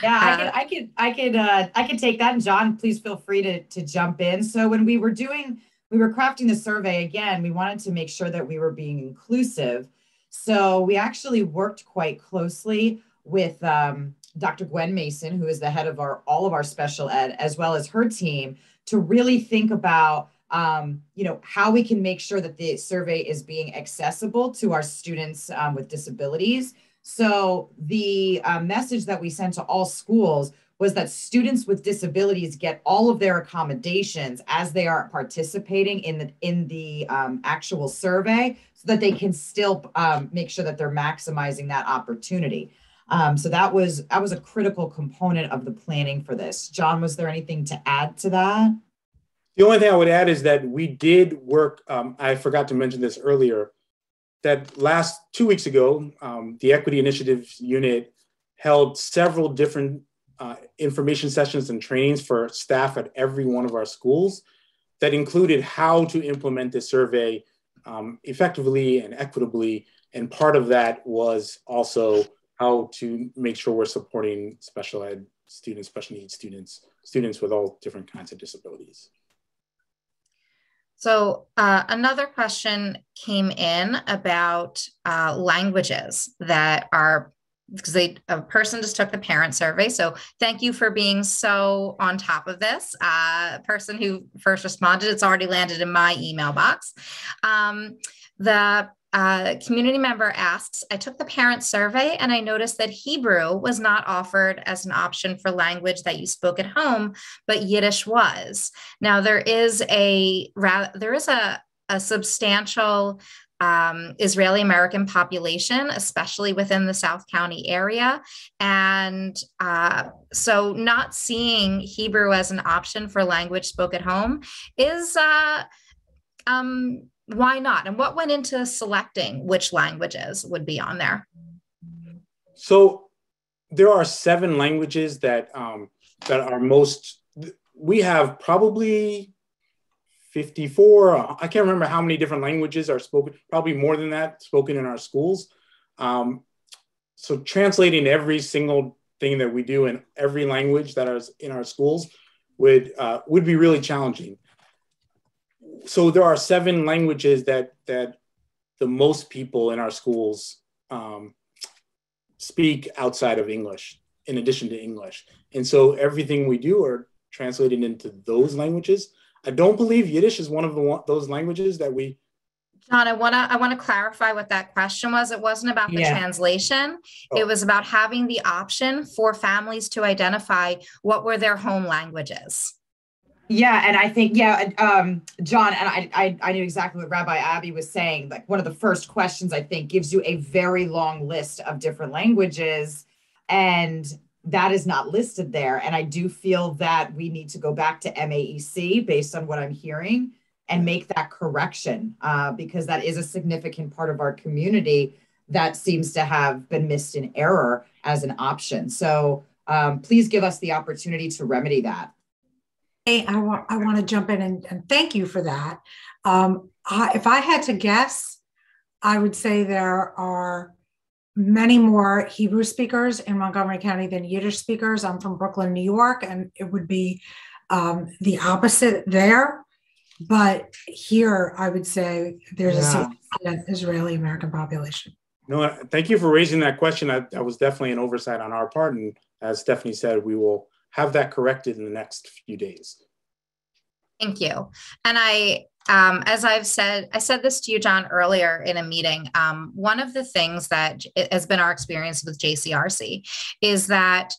Yeah, I could take that. And John, please feel free to jump in. So when we were crafting the survey, again, we wanted to make sure that we were being inclusive. So we actually worked quite closely with Dr. Gwen Mason, who is the head of all of our special ed, as well as her team, to really think about how we can make sure that the survey is being accessible to our students with disabilities. So the message that we sent to all schools was that students with disabilities get all of their accommodations as they are participating in the actual survey, so that they can still make sure that they're maximizing that opportunity. So that was a critical component of the planning for this. John, was there anything to add to that? The only thing I would add is that we did work, I forgot to mention this earlier, that 2 weeks ago, the Equity Initiatives Unit held several different information sessions and trainings for staff at every one of our schools that included how to implement this survey effectively and equitably. And part of that was also how to make sure we're supporting special ed students, special needs students with all different kinds of disabilities. So another question came in about languages that are, because a person just took the parent survey. So thank you for being so on top of this. Person who first responded, it's already landed in my email box. The community member asks, I took the parent survey and I noticed that Hebrew was not offered as an option for language that you spoke at home, but Yiddish was. Now there is a substantial Israeli American population, especially within the South County area. And so not seeing Hebrew as an option for language spoke at home is, why not? And what went into selecting which languages would be on there? So there are 7 languages that are most, we have probably 54, I can't remember how many different languages are spoken, probably more than that spoken in our schools. So translating every single thing that we do in every language that is in our schools would be really challenging. So there are 7 languages that the most people in our schools speak outside of English, in addition to English. And so everything we do are translated into those languages. I don't believe Yiddish is one of those languages that we. John, I want to clarify what that question was. It wasn't about the translation. Oh. It was about having the option for families to identify what were their home languages. Yeah, and I think, John, and I knew exactly what Rabbi Abby was saying. Like, one of the first questions, I think, gives you a very long list of different languages, and that is not listed there. And I do feel that we need to go back to MAEC based on what I'm hearing and make that correction, because that is a significant part of our community that seems to have been missed in error as an option. So please give us the opportunity to remedy that. Hey, I want to jump in and thank you for that. If I had to guess, I would say there are many more Hebrew speakers in Montgomery County than Yiddish speakers. I'm from Brooklyn, New York, and it would be the opposite there. But here, I would say there's a significant Israeli American population. No, thank you for raising that question. That was definitely an oversight on our part. And as Stephanie said, we will have that corrected in the next few days. Thank you. And as I said this to you, John, earlier in a meeting. One of the things that has been our experience with JCRC is that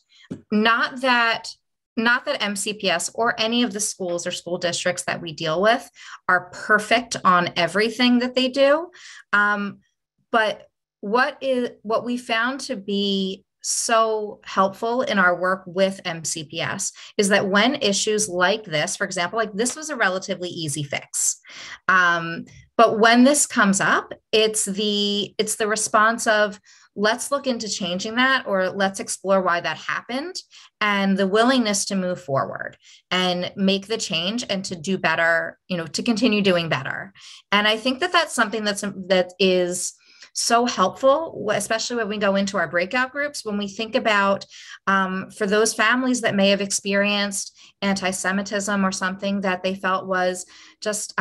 not that MCPS or any of the schools or school districts that we deal with are perfect on everything that they do. But what we found to be so helpful in our work with MCPS is that when issues like this, for example, like this was a relatively easy fix. But when this comes up, it's the response of, let's look into changing that, or let's explore why that happened, and the willingness to move forward and make the change and to do better, to continue doing better. And I think that that's something that is so helpful, especially when we go into our breakout groups, when we think about for those families that may have experienced anti-Semitism or something that they felt was just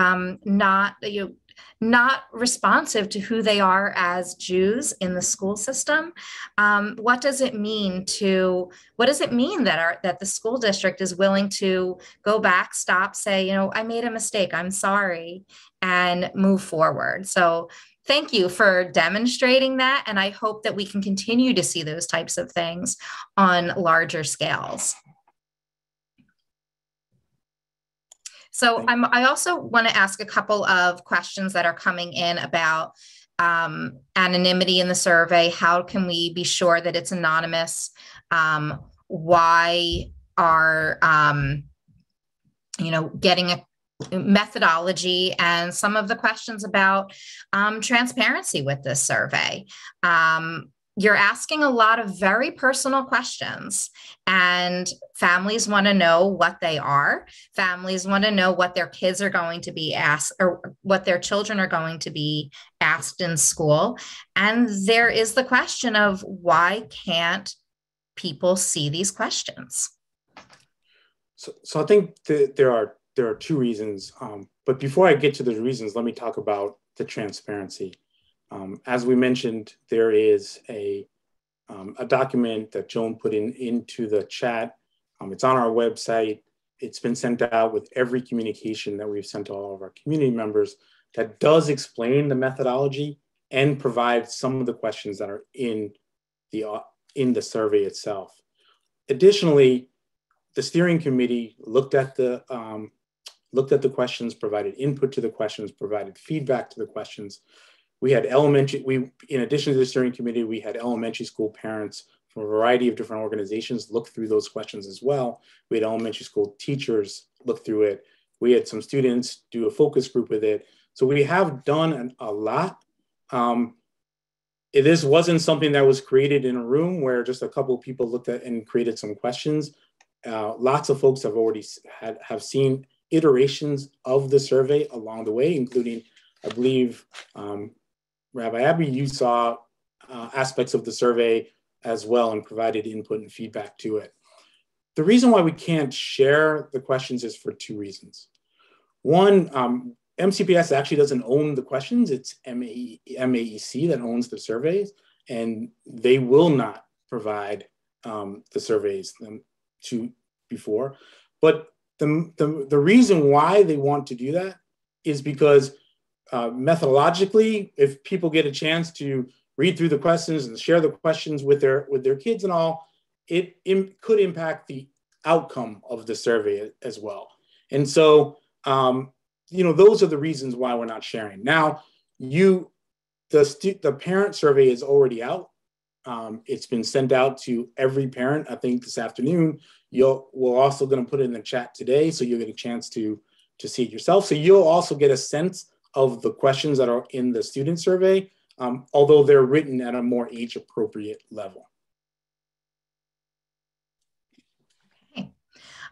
not responsive to who they are as Jews in the school system. What does it mean that the school district is willing to go back, stop, say, I made a mistake, I'm sorry, and move forward? So thank you for demonstrating that. And I hope that we can continue to see those types of things on larger scales. So I also want to ask a couple of questions that are coming in about anonymity in the survey. How can we be sure that it's anonymous? Why are, getting a methodology, and some of the questions about transparency with this survey. You're asking a lot of very personal questions, and families want to know what they are. Families want to know what their kids are going to be asked, or what their children are going to be asked in school. And there is the question of, why can't people see these questions? So I think there are two reasons. But before I get to the reasons, let me talk about the transparency. As we mentioned, there is a document that Joan put into the chat. It's on our website. It's been sent out with every communication that we've sent to all of our community members that does explain the methodology and provide some of the questions that are in the survey itself. Additionally, the steering committee looked at the questions, provided input to the questions, provided feedback to the questions. We had in addition to the steering committee, we had elementary school parents from a variety of different organizations look through those questions as well. We had elementary school teachers look through it. We had some students do a focus group with it. So we have done a lot. This wasn't something that was created in a room where just a couple of people looked at and created some questions. Lots of folks have already have seen iterations of the survey along the way, including, I believe, Rabbi Abby, you saw aspects of the survey as well and provided input and feedback to it. The reason why we can't share the questions is for two reasons. One, MCPS actually doesn't own the questions. It's MAEC that owns the surveys, and they will not provide the surveys before. But the reason why they want to do that is because methodologically, if people get a chance to read through the questions and share the questions with their kids and all, it could impact the outcome of the survey as well. And so, those are the reasons why we're not sharing. Now, the parent survey is already out. It's been sent out to every parent. I think this afternoon, we're also going to put it in the chat today, so you'll get a chance to see it yourself. So you'll also get a sense of the questions that are in the student survey, although they're written at a more age-appropriate level. Okay.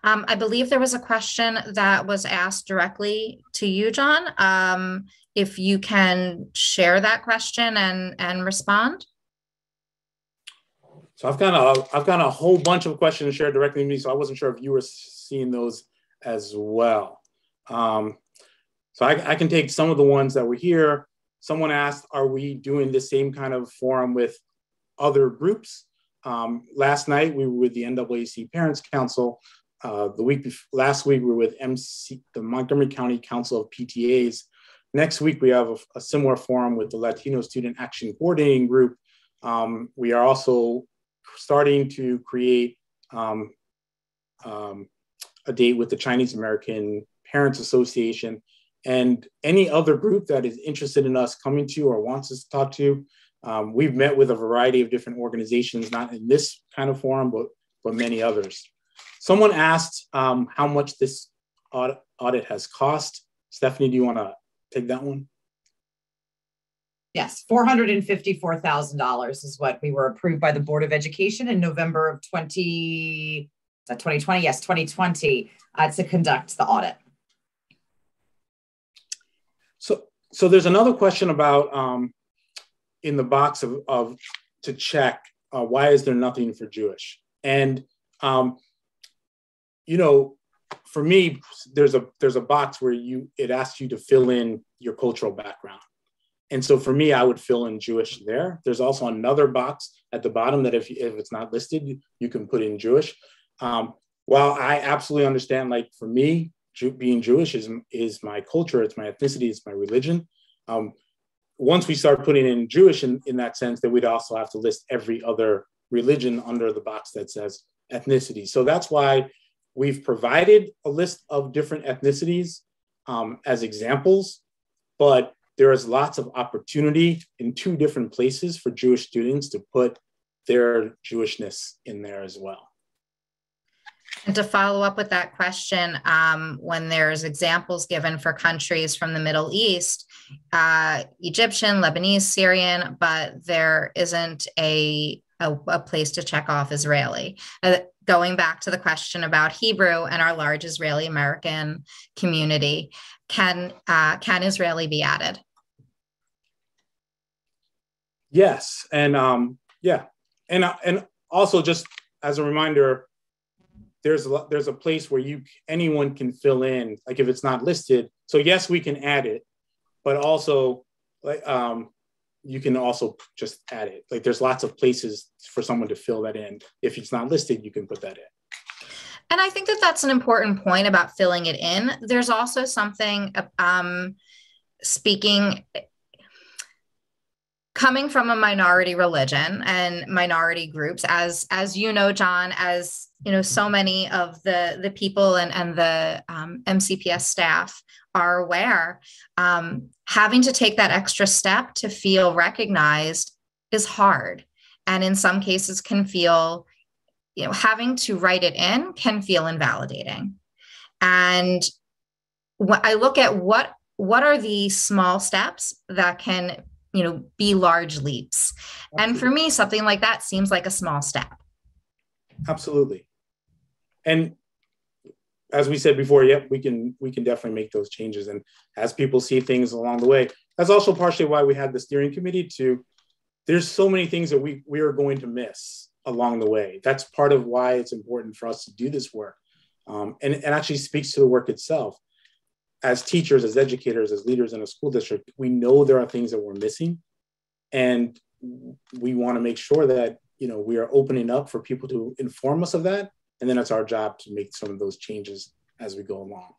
I believe there was a question that was asked directly to you, John. If you can share that question and respond. So I've got a whole bunch of questions shared directly to me, so I wasn't sure if you were seeing those as well. So I can take some of the ones that were here. Someone asked, are we doing the same kind of forum with other groups? Last night we were with the NAACP Parents Council. Last week we were with the Montgomery County Council of PTAs. Next week we have a similar forum with the Latino Student Action Coordinating Group. We are also starting to create a date with the Chinese American Parents Association and any other group that is interested in us coming to or wants us to talk to. We've met with a variety of different organizations, not in this kind of forum, but many others. Someone asked how much this audit has cost. Stephanie, do you want to take that one? Yes, $454,000 is what we were approved by the Board of Education in November of 2020? Yes, 2020 to conduct the audit. So there's another question about in the box of to check why is there nothing for Jewish? And you know, for me, there's a box where it asks you to fill in your cultural background. And so for me, I would fill in Jewish there. There's also another box at the bottom that if it's not listed, you can put in Jewish. While I absolutely understand, like for me, being Jewish is my culture, it's my ethnicity, it's my religion. Once we start putting in Jewish in that sense, then we'd also have to list every other religion under the box that says ethnicity. So that's why we've provided a list of different ethnicities as examples, but there is lots of opportunity in 2 different places for Jewish students to put their Jewishness in there as well. And to follow up with that question, when there's examples given for countries from the Middle East, Egyptian, Lebanese, Syrian, but there isn't a place to check off Israeli. Going back to the question about Hebrew and our large Israeli American community, can Israeli be added? Yes, and and also just as a reminder, there's a place where anyone can fill in, like if it's not listed. So yes, we can add it, but also like you can also just add it. Like there's lots of places for someone to fill that in. If it's not listed, you can put that in. And I think that that's an important point about filling it in. There's also something coming from a minority religion and minority groups, as you know, John, as you know, so many of the people and the MCPS staff are aware, having to take that extra step to feel recognized is hard. And in some cases can feel, having to write it in can feel invalidating. And I look at what are the small steps that can, be large leaps. Absolutely. And for me, something like that seems like a small step. Absolutely. And as we said before, yep, we can definitely make those changes. And as people see things along the way, that's also partially why we had the steering committee there's so many things that we are going to miss along the way. That's part of why it's important for us to do this work. And it actually speaks to the work itself. As teachers, as educators, as leaders in a school district, we know there are things that we're missing. And we want to make sure that, we are opening up for people to inform us of that. And then it's our job to make some of those changes as we go along.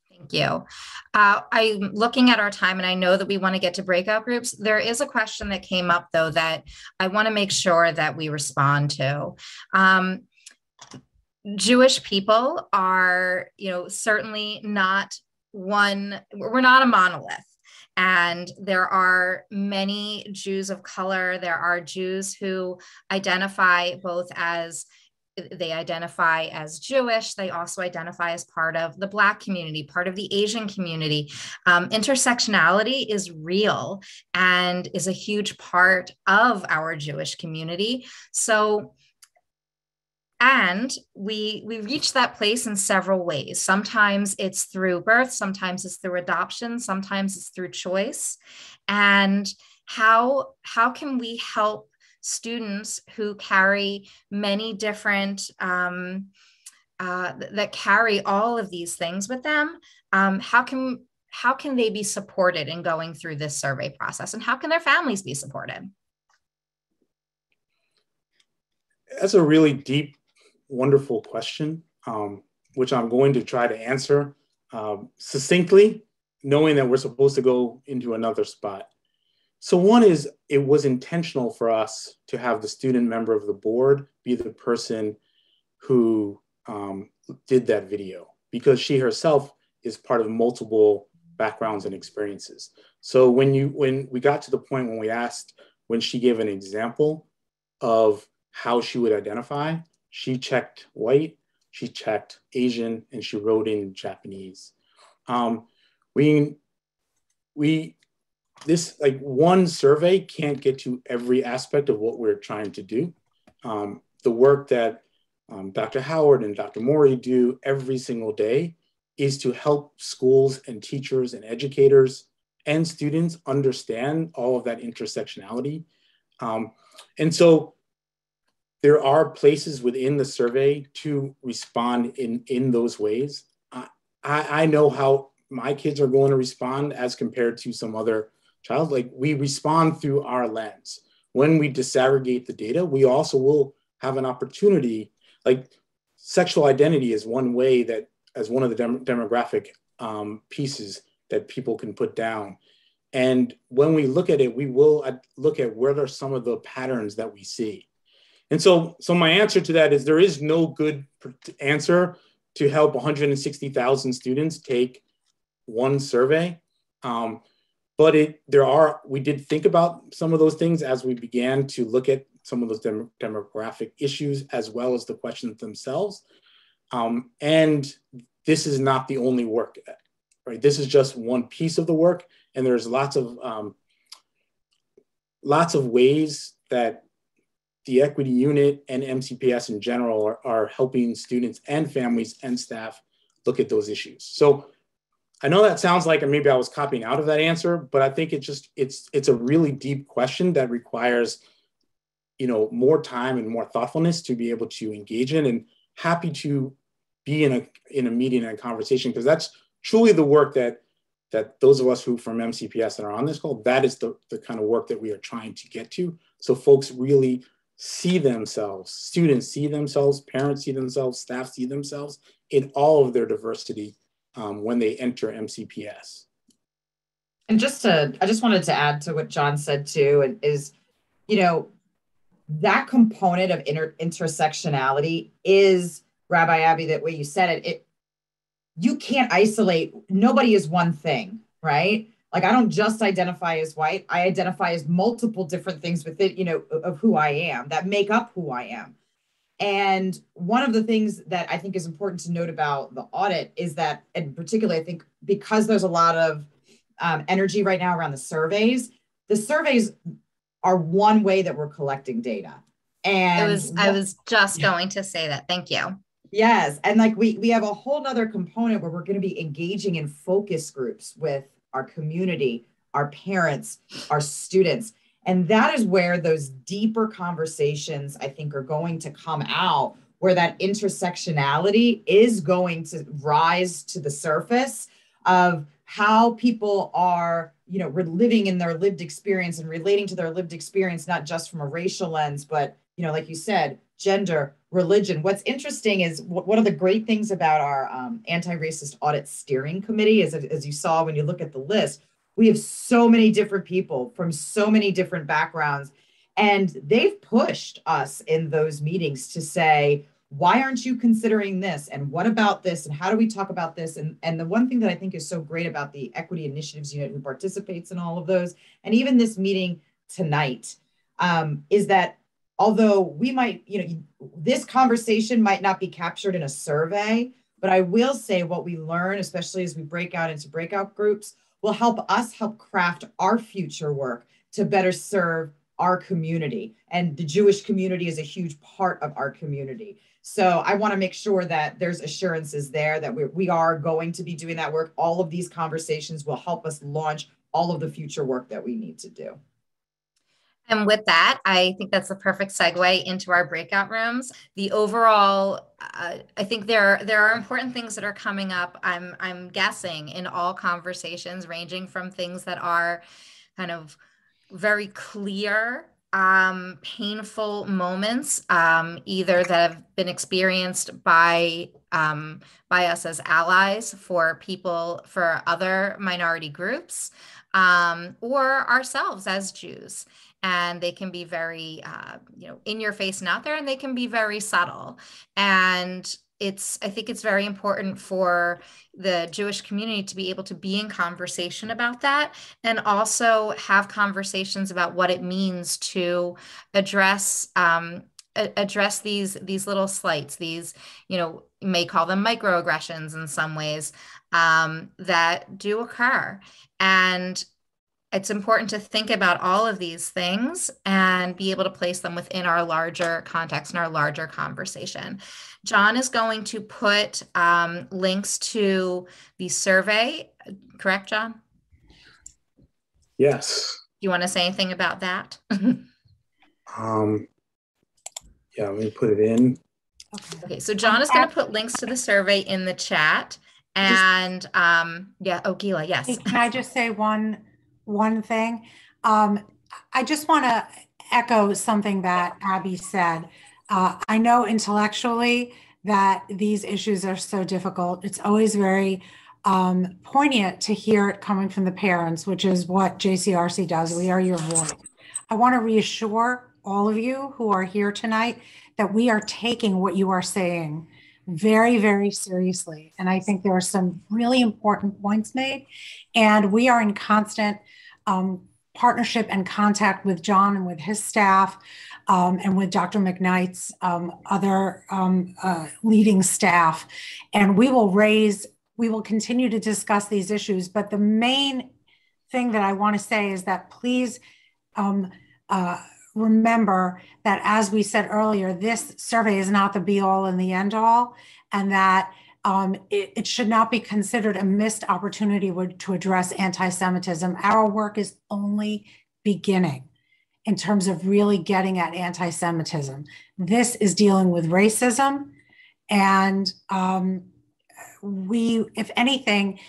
Thank you. I'm looking at our time and I know that we want to get to breakout groups. There is a question that came up though, that I want to make sure that we respond to. Jewish people are, certainly not we're not a monolith. And there are many Jews of color. There are Jews who identify both as Jewish. They also identify as part of the Black community, part of the Asian community. Intersectionality is real and is a huge part of our Jewish community. And we reach that place in several ways. Sometimes it's through birth, sometimes it's through adoption, sometimes it's through choice. And how can we help students who carry many different, that carry all of these things with them, how can they be supported in going through this survey process, and how can their families be supported? That's a really deep, wonderful question, which I'm going to try to answer succinctly, knowing that we're supposed to go into another spot. So one is, it was intentional for us to have the student member of the board be the person who did that video, because she herself is part of multiple backgrounds and experiences. So when we got to the point when we asked, when she gave an example of how she would identify, she checked white, she checked Asian, and she wrote in Japanese. This, like, one survey can't get to every aspect of what we're trying to do. The work that Dr. Howard and Dr. Mori do every single day is to help schools and teachers and educators and students understand all of that intersectionality. And so there are places within the survey to respond in those ways. I know how my kids are going to respond as compared to some other child. Like, we respond through our lens. When we disaggregate the data, we also will have an opportunity, like sexual identity is one way that, as one of the demographic pieces that people can put down. And when we look at it, we will look at where are some of the patterns that we see. And so my answer to that is, there is no good answer to help 160,000 students take one survey. But we did think about some of those things as we began to look at some of those demographic issues, as well as the questions themselves. And this is not the only work, right? This is just one piece of the work. And there's lots of ways that the equity unit and MCPS in general are helping students and families and staff look at those issues. So I know that sounds like maybe I was copying out of that answer, but I think it's a really deep question that requires, more time and more thoughtfulness to be able to engage in, and happy to be in a meeting and a conversation, because that's truly the work that those of us who from MCPS that are on this call, that is the kind of work that we are trying to get to. So folks really see themselves, students see themselves, parents see themselves, staff see themselves in all of their diversity when they enter MCPS. And I just wanted to add to what John said too, is, that component of intersectionality is, Rabbi Abby, that way you said it, you can't isolate, nobody is one thing, right? Like, I don't just identify as white, I identify as multiple different things within, of who I am that make up who I am. And one of the things that I think is important to note about the audit is that, and particularly, I think because there's a lot of energy right now around the surveys are one way that we're collecting data. And I was just going to say that. Thank you. Yes. And like we have a whole nother component where we're going to be engaging in focus groups with our community, our parents, our students. And that is where those deeper conversations, I think, are going to come out, where that intersectionality is going to rise to the surface of how people are, living in their lived experience and relating to their lived experience, not just from a racial lens, but, like you said, gender, religion. What's interesting is one of the great things about our Anti-Racist Audit Steering Committee is, as you saw when you look at the list, we have so many different people from so many different backgrounds, and they've pushed us in those meetings to say, why aren't you considering this? And what about this? And how do we talk about this? And the one thing that I think is so great about the Equity Initiatives Unit, who participates in all of those, and even this meeting tonight, is that although we might, this conversation might not be captured in a survey, but I will say what we learn, especially as we break out into breakout groups, will help us help craft our future work to better serve our community. And the Jewish community is a huge part of our community. So I want to make sure that there's assurances there that we are going to be doing that work. All of these conversations will help us launch all of the future work that we need to do. And with that, I think that's the perfect segue into our breakout rooms. The overall, I think there are important things that are coming up, I'm guessing, in all conversations, ranging from things that are kind of very clear, painful moments, either that have been experienced by us as allies, for people, for other minority groups, or ourselves as Jews. And they can be very, in your face and out there, and they can be very subtle. And I think it's very important for the Jewish community to be able to be in conversation about that, and also have conversations about what it means to address these little slights, these, you may call them microaggressions in some ways, that do occur. And it's important to think about all of these things and be able to place them within our larger context and our larger conversation. John is going to put links to the survey, correct, John? Yes. Do you want to say anything about that? Yeah, let me put it in. Okay, so John is going to put links to the survey in the chat. And Gila, yes. Hey, can I just say one thing? I just want to echo something that Abby said. I know intellectually that these issues are so difficult. It's always very poignant to hear it coming from the parents, which is what JCRC does. We are your voice. I want to reassure all of you who are here tonight that we are taking what you are saying very, very seriously. And I think there are some really important points made. And we are in constant partnership and contact with John and with his staff, and with Dr. McKnight's other leading staff. And we will continue to discuss these issues. But the main thing that I want to say is that please remember that, as we said earlier, this survey is not the be all and the end all, and that it should not be considered a missed opportunity to address anti-Semitism. Our work is only beginning in terms of really getting at anti-Semitism. This is dealing with racism, and if anything,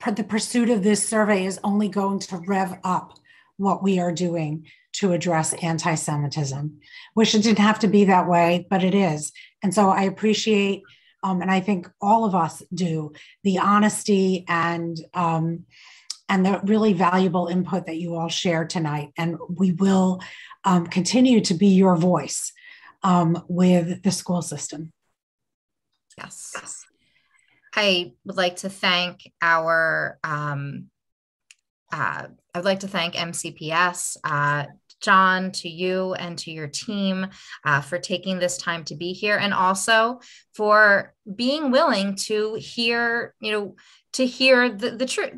the pursuit of this survey is only going to rev up what we are doing to address anti-Semitism. Wish it didn't have to be that way, but it is. And so I appreciate, and I think all of us do, the honesty and the really valuable input that you all shared tonight. And we will continue to be your voice with the school system. Yes. I would like to thank MCPS, John, to you and to your team for taking this time to be here, and also for being willing to hear, the truth,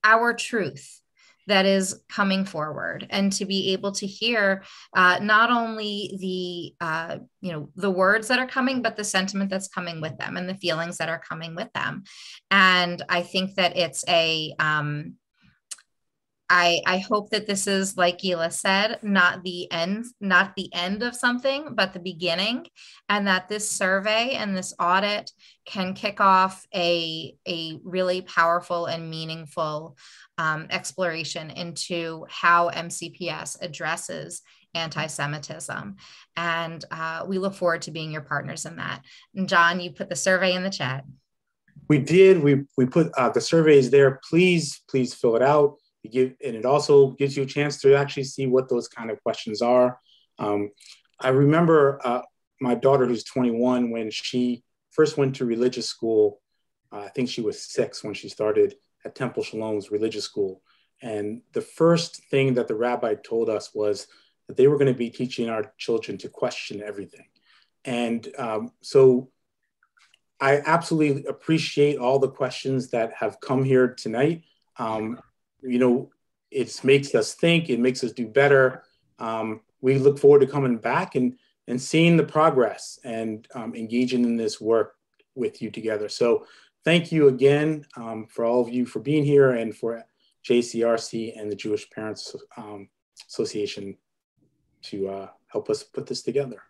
our truth that is coming forward, and to be able to hear not only the words that are coming, but the sentiment that's coming with them and the feelings that are coming with them. And I think that it's I hope that this is, like Gila said, not the end of something, but the beginning, and that this survey and this audit can kick off a really powerful and meaningful exploration into how MCPS addresses anti-Semitism. And we look forward to being your partners in that. And John, you put the survey in the chat. We did. We put the surveys there. Please fill it out. And it also gives you a chance to actually see what those kind of questions are. I remember my daughter, who's 21, when she first went to religious school. I think she was 6 when she started at Temple Shalom's religious school. And the first thing that the rabbi told us was that they were going to be teaching our children to question everything. And so I absolutely appreciate all the questions that have come here tonight. It makes us think, it makes us do better. We look forward to coming back and seeing the progress and engaging in this work with you together. So thank you again for all of you for being here, and for JCRC and the Jewish Parents Association to help us put this together.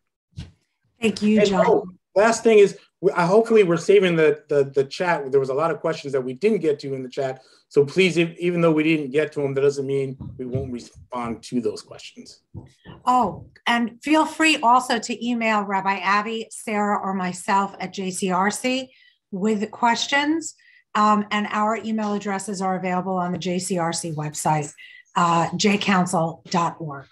Thank you, John. Oh, last thing is, hopefully we're saving the chat. There was a lot of questions that we didn't get to in the chat. So please, even though we didn't get to them, that doesn't mean we won't respond to those questions. Oh, and feel free also to email Rabbi Abby, Sarah, or myself at JCRC with questions. And our email addresses are available on the JCRC website, jcouncil.org.